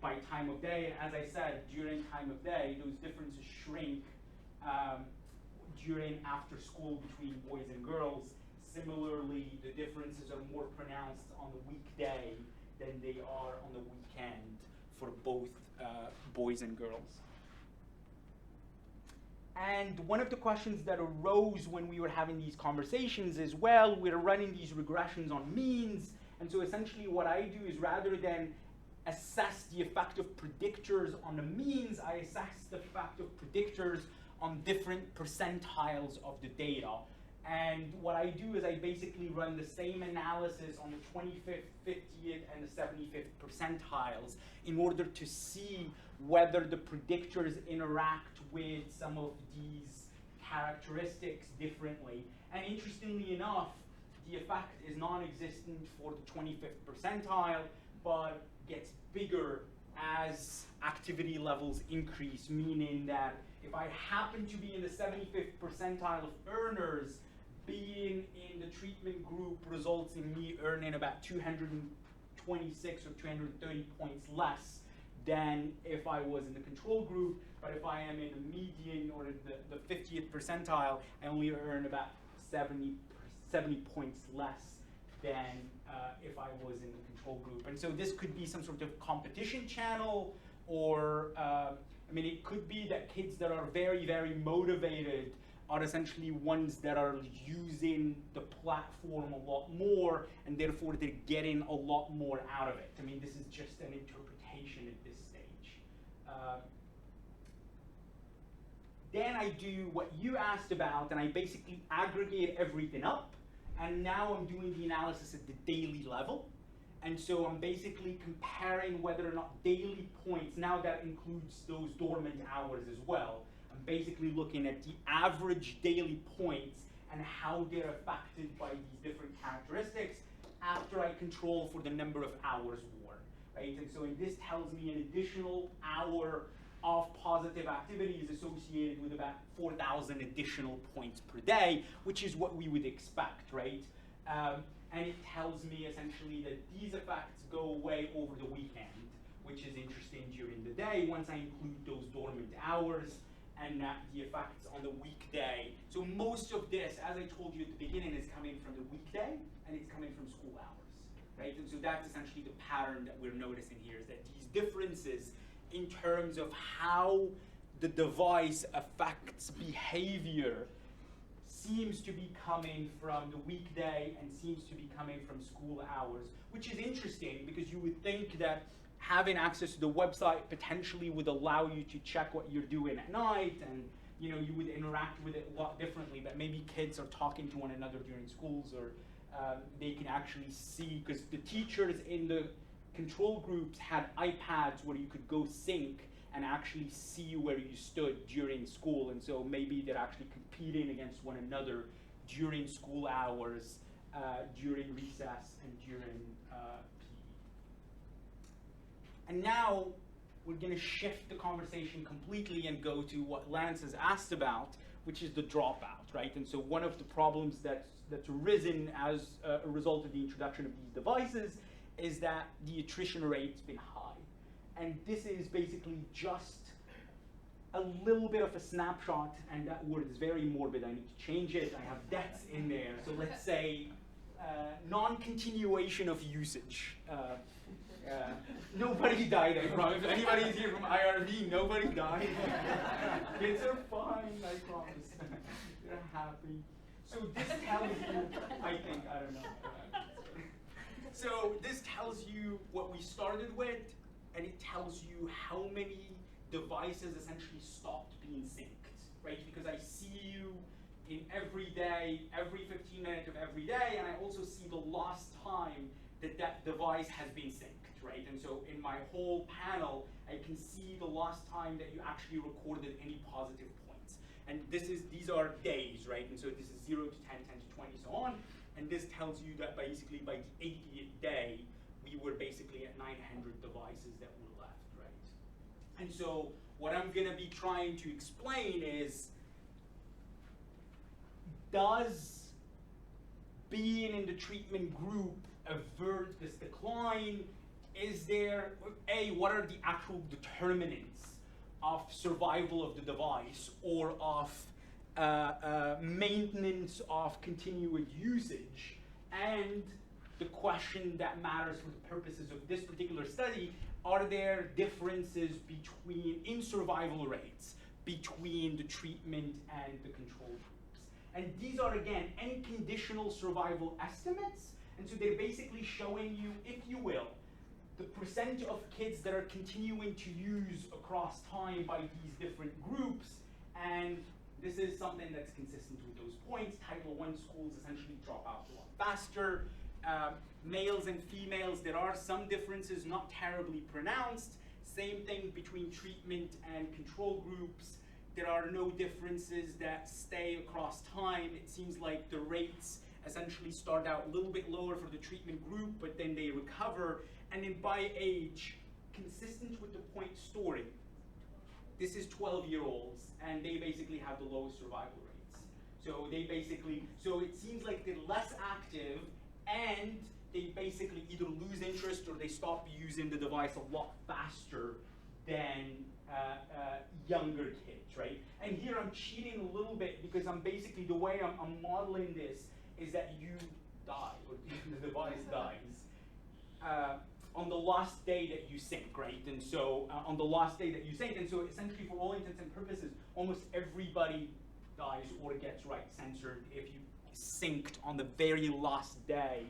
by time of day. And as I said, during time of day, those differences shrink during after school between boys and girls. Similarly, the differences are more pronounced on the weekday than they are on the weekend for both boys and girls. And one of the questions that arose when we were having these conversations is, well, we're running these regressions on means, and so essentially what I do is rather than assess the effect of predictors on the means, I assess the effect of predictors on different percentiles of the data. And what I do is I basically run the same analysis on the 25th, 50th, and the 75th percentiles in order to see whether the predictors interact with some of these characteristics differently. And interestingly enough, the effect is non-existent for the 25th percentile, but gets bigger as activity levels increase, meaning that if I happen to be in the 75th percentile of earners, being in the treatment group results in me earning about 226 or 230 points less than if I was in the control group. But if I am in the median or in the 50th percentile, I only earn about 70 points less than if I was in the control group. And so this could be some sort of competition channel, or I mean, it could be that kids that are very, very motivated are essentially ones that are using the platform a lot more, and therefore they're getting a lot more out of it. I mean, this is just an interpretation at this stage. Then I do what you asked about, and I basically aggregate everything up, and now I'm doing the analysis at the daily level. And so I'm basically comparing whether or not daily points, now that includes those dormant hours as well, I'm basically looking at the average daily points and how they're affected by these different characteristics after I control for the number of hours worn, right? And so this tells me an additional hour of positive activity is associated with about 4,000 additional points per day, which is what we would expect, right? And it tells me essentially that these effects go away over the weekend, which is interesting during the day once I include those dormant hours, and that the effects on the weekday. So most of this, as I told you at the beginning, is coming from the weekday, and it's coming from school hours, right? And so that's essentially the pattern that we're noticing here, is that these differences in terms of how the device affects behavior seems to be coming from the weekday and seems to be coming from school hours, which is interesting because you would think that having access to the website potentially would allow you to check what you're doing at night, and you know, you would interact with it a lot differently, but maybe kids are talking to one another during schools, or they can actually see, because the teachers in the control groups had iPads where you could go sync and actually see where you stood during school, and so maybe they're actually competing against one another during school hours, during recess, and during PE. And now we're going to shift the conversation completely and go to what Lance has asked about, which is the dropout, right? And so one of the problems that's arisen as a result of the introduction of these devices is that the attrition rate's been high. And this is basically just a little bit of a snapshot, and that word is very morbid. I need to change it. I have deaths in there. So let's say non-continuation of usage. Nobody died, I promise. If anybody's here from IRB, nobody died. Kids are fine, I promise. You're happy. So this tells you, I think, I don't know. So this tells you what we started with, and it tells you how many devices essentially stopped being synced, right? Because I see you in every day, every 15 minutes of every day, and I also see the last time that that device has been synced, right? And so in my whole panel, I can see the last time that you actually recorded any positive points. And these are days, right? And so this is 0 to 10, 10 to 20, so on. And this tells you that basically by the 80th day, we were basically at 900 devices that were left, right? And so what I'm gonna be trying to explain is, does being in the treatment group avert this decline? Is there, A, what are the actual determinants of survival of the device or of maintenance of continued usage? And the question that matters for the purposes of this particular study, are there differences in survival rates between the treatment and the control groups? And these are, again, unconditional survival estimates. And so they're basically showing you, if you will, the percent of kids that are continuing to use across time by these different groups. And this is something that's consistent with those points. Title I schools essentially drop out a lot faster. Males and females, there are some differences, not terribly pronounced. Same thing between treatment and control groups. There are no differences that stay across time. It seems like the rates essentially start out a little bit lower for the treatment group, but then they recover. And then by age, consistent with the point story, this is 12-year-olds, and they basically have the lowest survival rates. So so it seems like they're less active, and they basically either lose interest or they stop using the device a lot faster than younger kids, right? And here I'm cheating a little bit because I'm basically, the way I'm modeling this is that you die, or the device dies, on the last day that you sync, right? And so on the last day that you sync, and so essentially for all intents and purposes, almost everybody dies or gets right censored if you synced on the very last day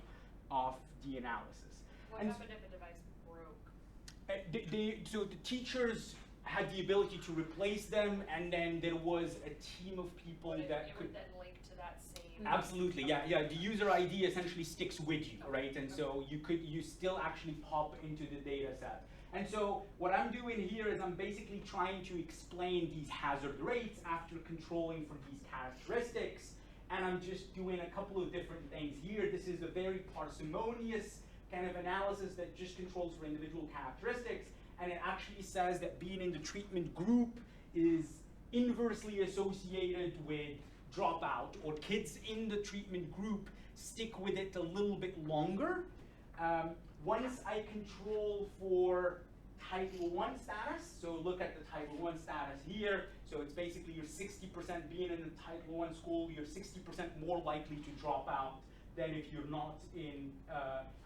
of the analysis. What happened if a device broke? So the teachers had the ability to replace them, and then there was a team of people It that could. would then link to that same. Absolutely, yeah. The user ID essentially sticks with you, right? And so you still actually pop into the data set. And so what I'm doing here is I'm basically trying to explain these hazard rates after controlling for these characteristics. And I'm just doing a couple of different things here. This is a very parsimonious kind of analysis that just controls for individual characteristics. And it actually says that being in the treatment group is inversely associated with dropout, or kids in the treatment group stick with it a little bit longer. Once I control for Title I status, so look at the Title I status here, so it's basically you're 60% being in the Title I school, you're 60% more likely to drop out than if you're not in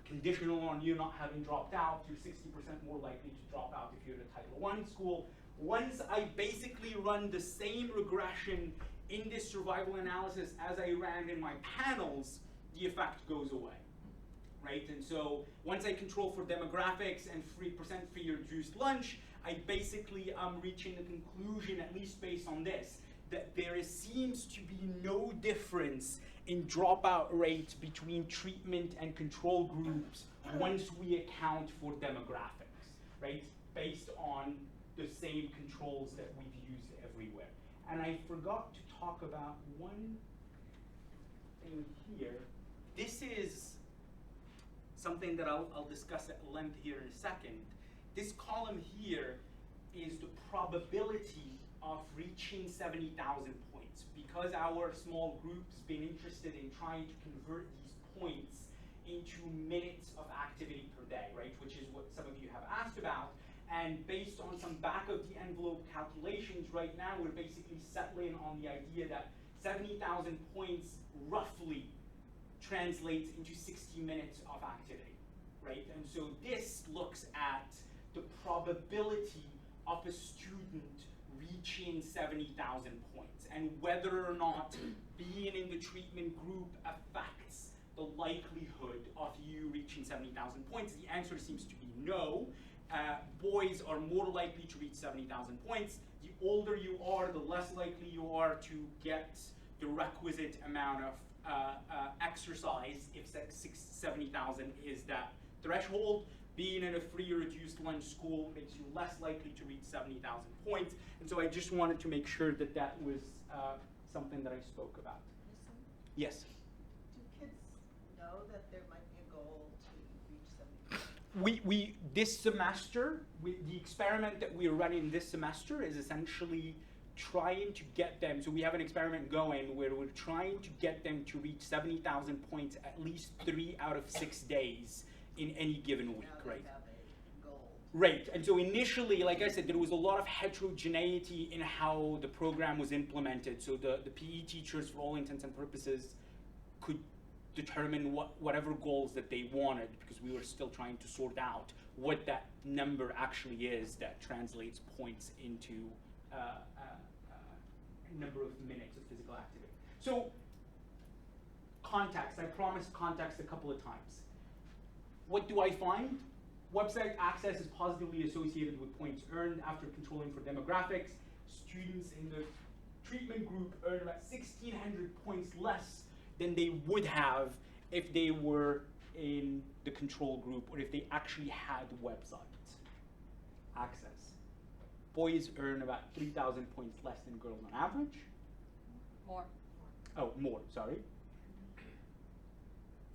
conditional on you not having dropped out, you're 60% more likely to drop out if you're in a Title I school. Once I basically run the same regression in this survival analysis as I ran in my panels, the effect goes away, right? And so once I control for demographics and 3% free or reduced lunch, I basically am reaching the conclusion, at least based on this, that there seems to be no difference in dropout rates between treatment and control groups once we account for demographics, right? Based on the same controls that we've used everywhere. And I forgot to talk about one thing here. This is something that I'll discuss at length here in a second. This column here is the probability of reaching 70,000 points. Because our small group's been interested in trying to convert these points into minutes of activity per day, right? Which is what some of you have asked about. And based on some back of the envelope calculations right now, we're basically settling on the idea that 70,000 points roughly translates into 60 minutes of activity, right? And so this looks at the probability of a student reaching 70,000 points, and whether or not being in the treatment group affects the likelihood of you reaching 70,000 points. The answer seems to be no. Boys are more likely to reach 70,000 points. The older you are, the less likely you are to get the requisite amount of exercise if 70,000 is that threshold. Being in a free or reduced lunch school makes you less likely to reach 70,000 points. And so I just wanted to make sure that that was something that I spoke about. Yes? Do kids know that there might be a goal to reach 70%? We this semester, the experiment that we're running this semester is essentially trying to get them, so we have an experiment going where we're trying to get them to reach 70,000 points at least 3 out of 6 days in any given week, Now they right? have a goal. Right, and so initially, like I said, there was a lot of heterogeneity in how the program was implemented. So the PE teachers, for all intents and purposes, could determine whatever goals that they wanted, because we were still trying to sort out what that number actually is that translates points into a number of minutes of physical activity. So context, I promised context a couple of times. What do I find? Website access is positively associated with points earned after controlling for demographics. Students in the treatment group earn about 1,600 points less than they would have if they were in the control group or if they actually had website access. Boys earn about 3,000 points less than girls on average. More. Oh, more, sorry.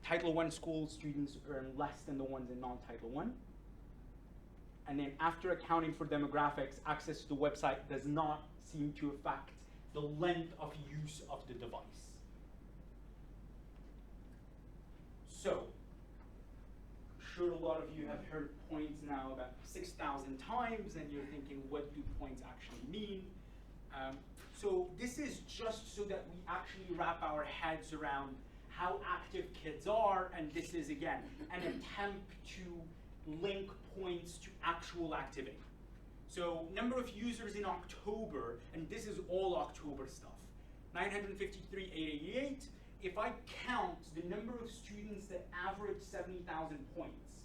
Title I school students earn less than the ones in non-Title I. And then after accounting for demographics, access to the website does not seem to affect the length of use of the device. So, I'm sure a lot of you have heard points now about 6,000 times, and you're thinking, what do points actually mean? So this is just so that we actually wrap our heads around how active kids are, and this is, again, an attempt to link points to actual activity. So number of users in October, and this is all October stuff, 953,888. If I count the number of students that average 70,000 points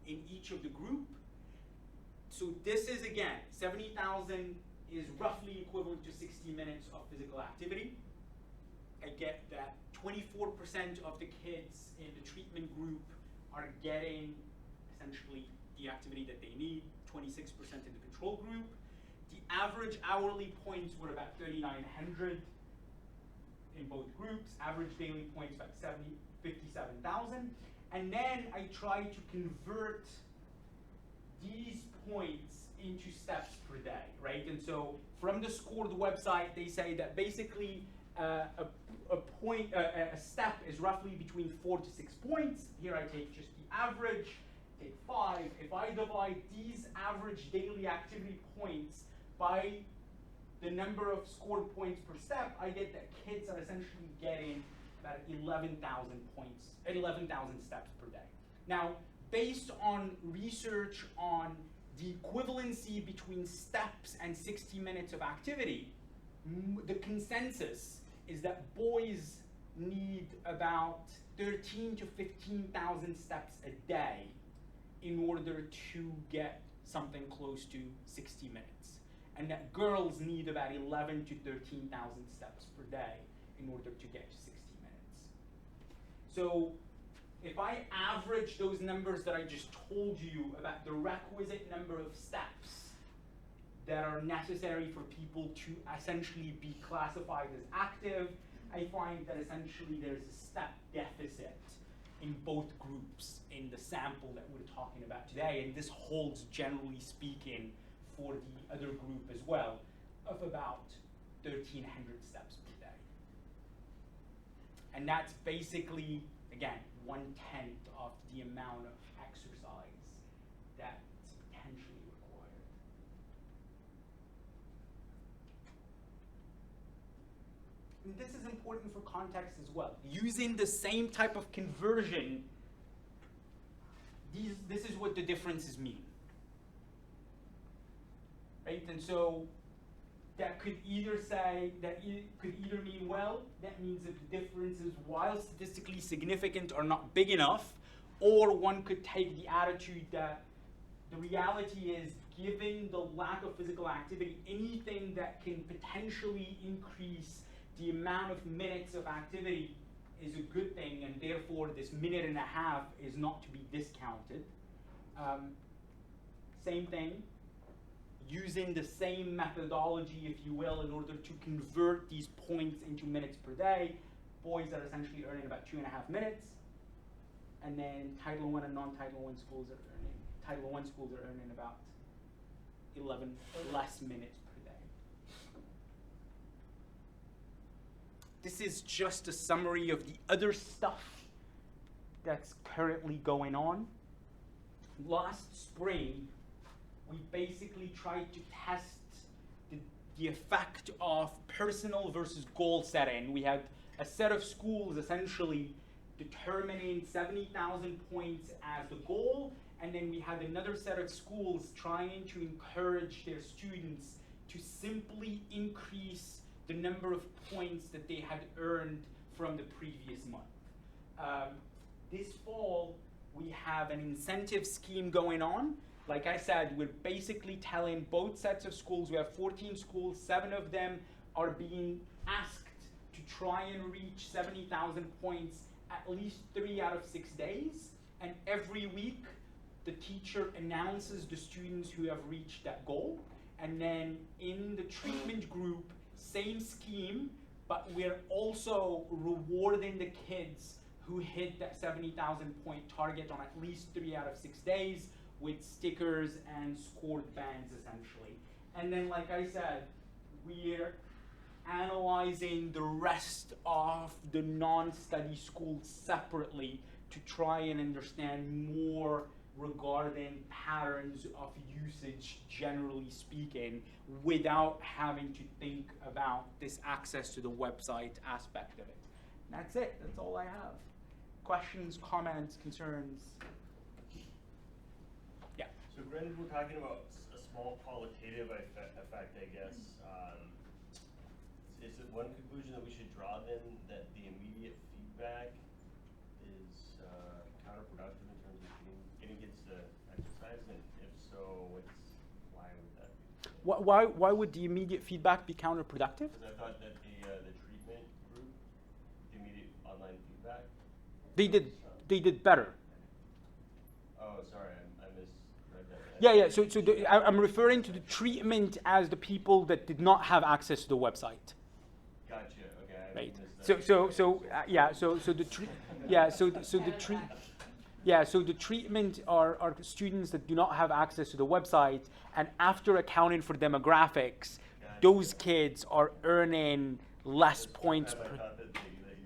in each of the group, so this is, again, 70,000 is roughly equivalent to 60 minutes of physical activity. I get that 24% of the kids in the treatment group are getting essentially the activity that they need, 26% in the control group. The average hourly points were about 3,900 in both groups, average daily points about 57,000. And then I try to convert these points into steps per day, right? And so from the score, the website, they say that basically a step is roughly between 4 to 6 points. Here I take just the average, take 5. If I divide these average daily activity points by the number of scored points per step, I get that kids are essentially getting about 11,000 points, 11,000 steps per day. Now, based on research on the equivalency between steps and 60 minutes of activity, the consensus is that boys need about 13 to 15,000 steps a day in order to get something close to 60 minutes. And that girls need about 11 to 13,000 steps per day in order to get to 60 minutes. So if I average those numbers that I just told you about the requisite number of steps that are necessary for people to essentially be classified as active, I find that essentially there's a step deficit in both groups in the sample that we're talking about today, and this holds, generally speaking, for the other group as well, of about 1,300 steps per day. And that's basically, again, 1/10 of the amount of exercise that's potentially required. And this is important for context as well. Using the same type of conversion, this is what the differences mean. Right? And so that could either say, could either mean, well, that means that the differences, while statistically significant, are not big enough, or one could take the attitude that the reality is, given the lack of physical activity, anything that can potentially increase the amount of minutes of activity is a good thing, and therefore this minute and a half is not to be discounted. Same thing, using the same methodology, if you will, in order to convert these points into minutes per day. Boys are essentially earning about 2.5 minutes, and then Title I and non-Title I schools are earning, Title I schools are earning about 11 less minutes per day. This is just a summary of the other stuff that's currently going on. Last spring, we basically tried to test the effect of personal versus goal setting. We had a set of schools essentially determining 70,000 points as the goal, and then we had another set of schools trying to encourage their students to simply increase the number of points that they had earned from the previous month. This fall, we have an incentive scheme going on. Like I said, we're basically telling both sets of schools, we have 14 schools, 7 of them are being asked to try and reach 70,000 points at least 3 out of 6 days. And every week, the teacher announces the students who have reached that goal. And then in the treatment group, same scheme, but we're also rewarding the kids who hit that 70,000 point target on at least 3 out of 6 days with stickers and scored bands, essentially. And then, like I said, we're analyzing the rest of the non-study schools separately to try and understand more regarding patterns of usage, generally speaking, without having to think about this access to the website aspect of it. And that's it. That's all I have. Questions, comments, concerns? Yeah. So granted, we're talking about a small qualitative effect, I guess. Is it one conclusion that we should draw then, that the immediate feedback is counterproductive in terms of getting kids to exercise? And if so, why would that be? Why would the immediate feedback be counterproductive? Because I thought that the treatment group, the immediate online feedback, They did better. oh, sorry, I misread that. Yeah. So I'm referring to the treatment as the people that did not have access to the website. Gotcha. Okay. I Right. missed that. So the treatment are students that do not have access to the website, and after accounting for demographics, those kids are earning less points I per. thought that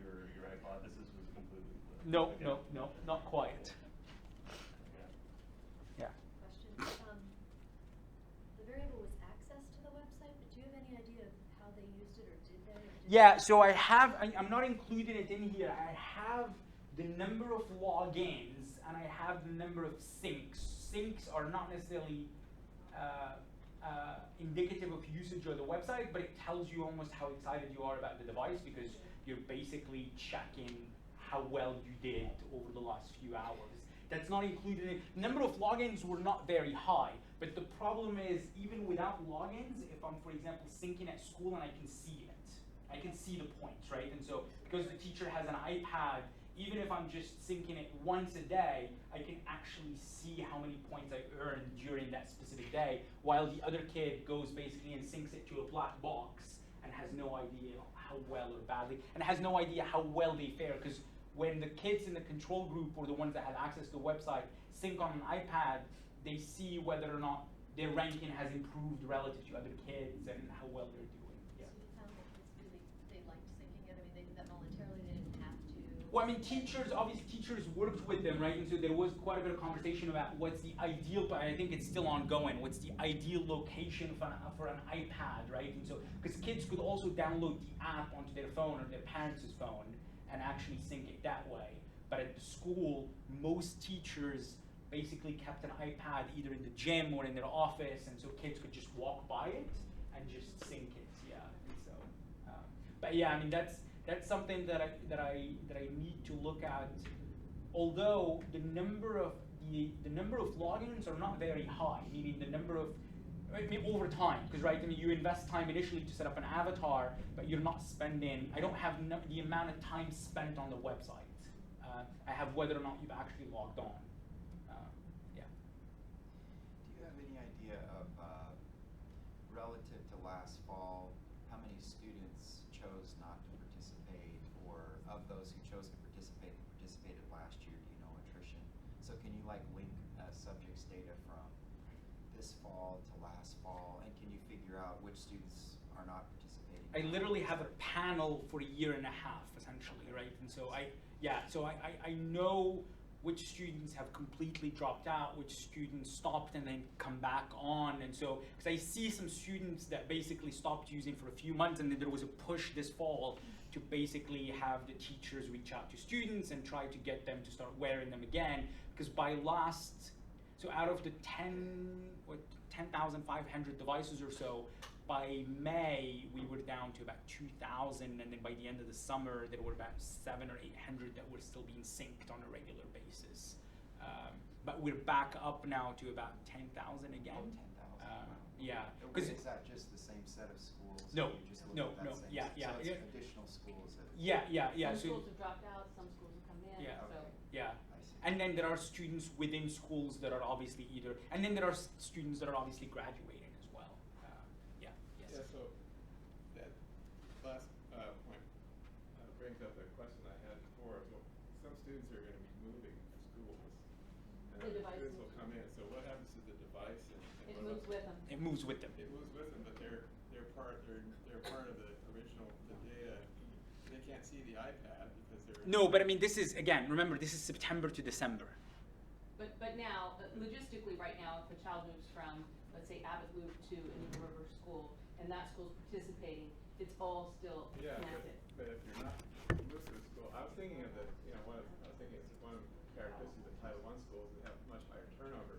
your hypothesis was completely flipped. No, Okay. no, not quite. Okay. Yeah. Question. The variable was access to the website, but do you have any idea of how they used it, or did they? Or didn't Yeah, they? so I'm not including it in here. I have the number of logins and I have the number of syncs. Syncs are not necessarily indicative of usage of the website, but it tells you almost how excited you are about the device, because you're basically checking how well you did over the last few hours. That's not included in. Number of logins were not very high, but the problem is, even without logins, if I'm, for example, syncing at school and I can see it, I can see the points, right? And so, because the teacher has an iPad, even if I'm just syncing it once a day, I can actually see how many points I earned during that specific day, while the other kid goes basically and syncs it to a black box and has no idea how well or badly, and has no idea how well they fare, because when the kids in the control group, or the ones that have access to the website, sync on an iPad, they see whether or not their ranking has improved relative to other kids and how well they're doing. Yeah. So you found that kids really, they liked syncing it? I mean, they did that voluntarily, they didn't have to? Well, I mean, obviously teachers worked with them, right? And so there was quite a bit of conversation about what's the ideal, but I think it's still ongoing, what's the ideal location for an iPad, right? And so, because kids could also download the app onto their phone or their parents' phone and actually sync it that way. But at the school, most teachers basically kept an iPad either in the gym or in their office, and so kids could just walk by it and just sync it. Yeah. So, but yeah, I mean that's something that I need to look at. Although the number of logins are not very high, meaning the number of, I mean, over time, because right, I mean, you invest time initially to set up an avatar, but you're not spending. I don't have the amount of time spent on the website. I have whether or not you've actually logged on. Yeah. Do you have any idea of, relative to last fall, how many students chose not to participate, or of those who chose to participate and participated last year, do you know attrition? So can you like link subjects data from this fall to last fall, and can you figure out which students are not participating? I literally have a panel for a year and a half, essentially, right? And so I know which students have completely dropped out, which students stopped and then come back on. And so, because I see some students that basically stopped using for a few months, and then there was a push this fall to basically have the teachers reach out to students and try to get them to start wearing them again. Because so out of the 10,500 devices or so, by May, we were down to about 2,000, and then by the end of the summer, there were about 700 or 800 that were still being synced on a regular basis. But we're back up now to about 10,000 again. Oh, 10,000. Yeah. Is that just the same set of schools? No, You just no, look at that no, same yeah, set- yeah, So it's yeah. additional schools that. Yeah. Some So, schools have dropped out, some schools have come in, Yeah. so. Okay. yeah. I see. And then there are students within schools that are obviously and then there are students that are obviously graduating as well. Yeah, yes. Yeah, so that last point brings up a question I had before. So some students are going to be moving schools, and The other devices. students will come in. So what happens to the device? And It what moves with them. It moves with them. It moves with them, but they're part of the original data. They can't see the iPad because they're. No, but I mean, this is, again, remember, this is September to December. But now, logistically, right now, if a child moves from, let's say, Abbott Loop to Indian River School, and that school's participating, it's all still Yeah, connected. but if you're not moved to a school, I was thinking of the, one of the characteristics of Title I schools that have much higher turnover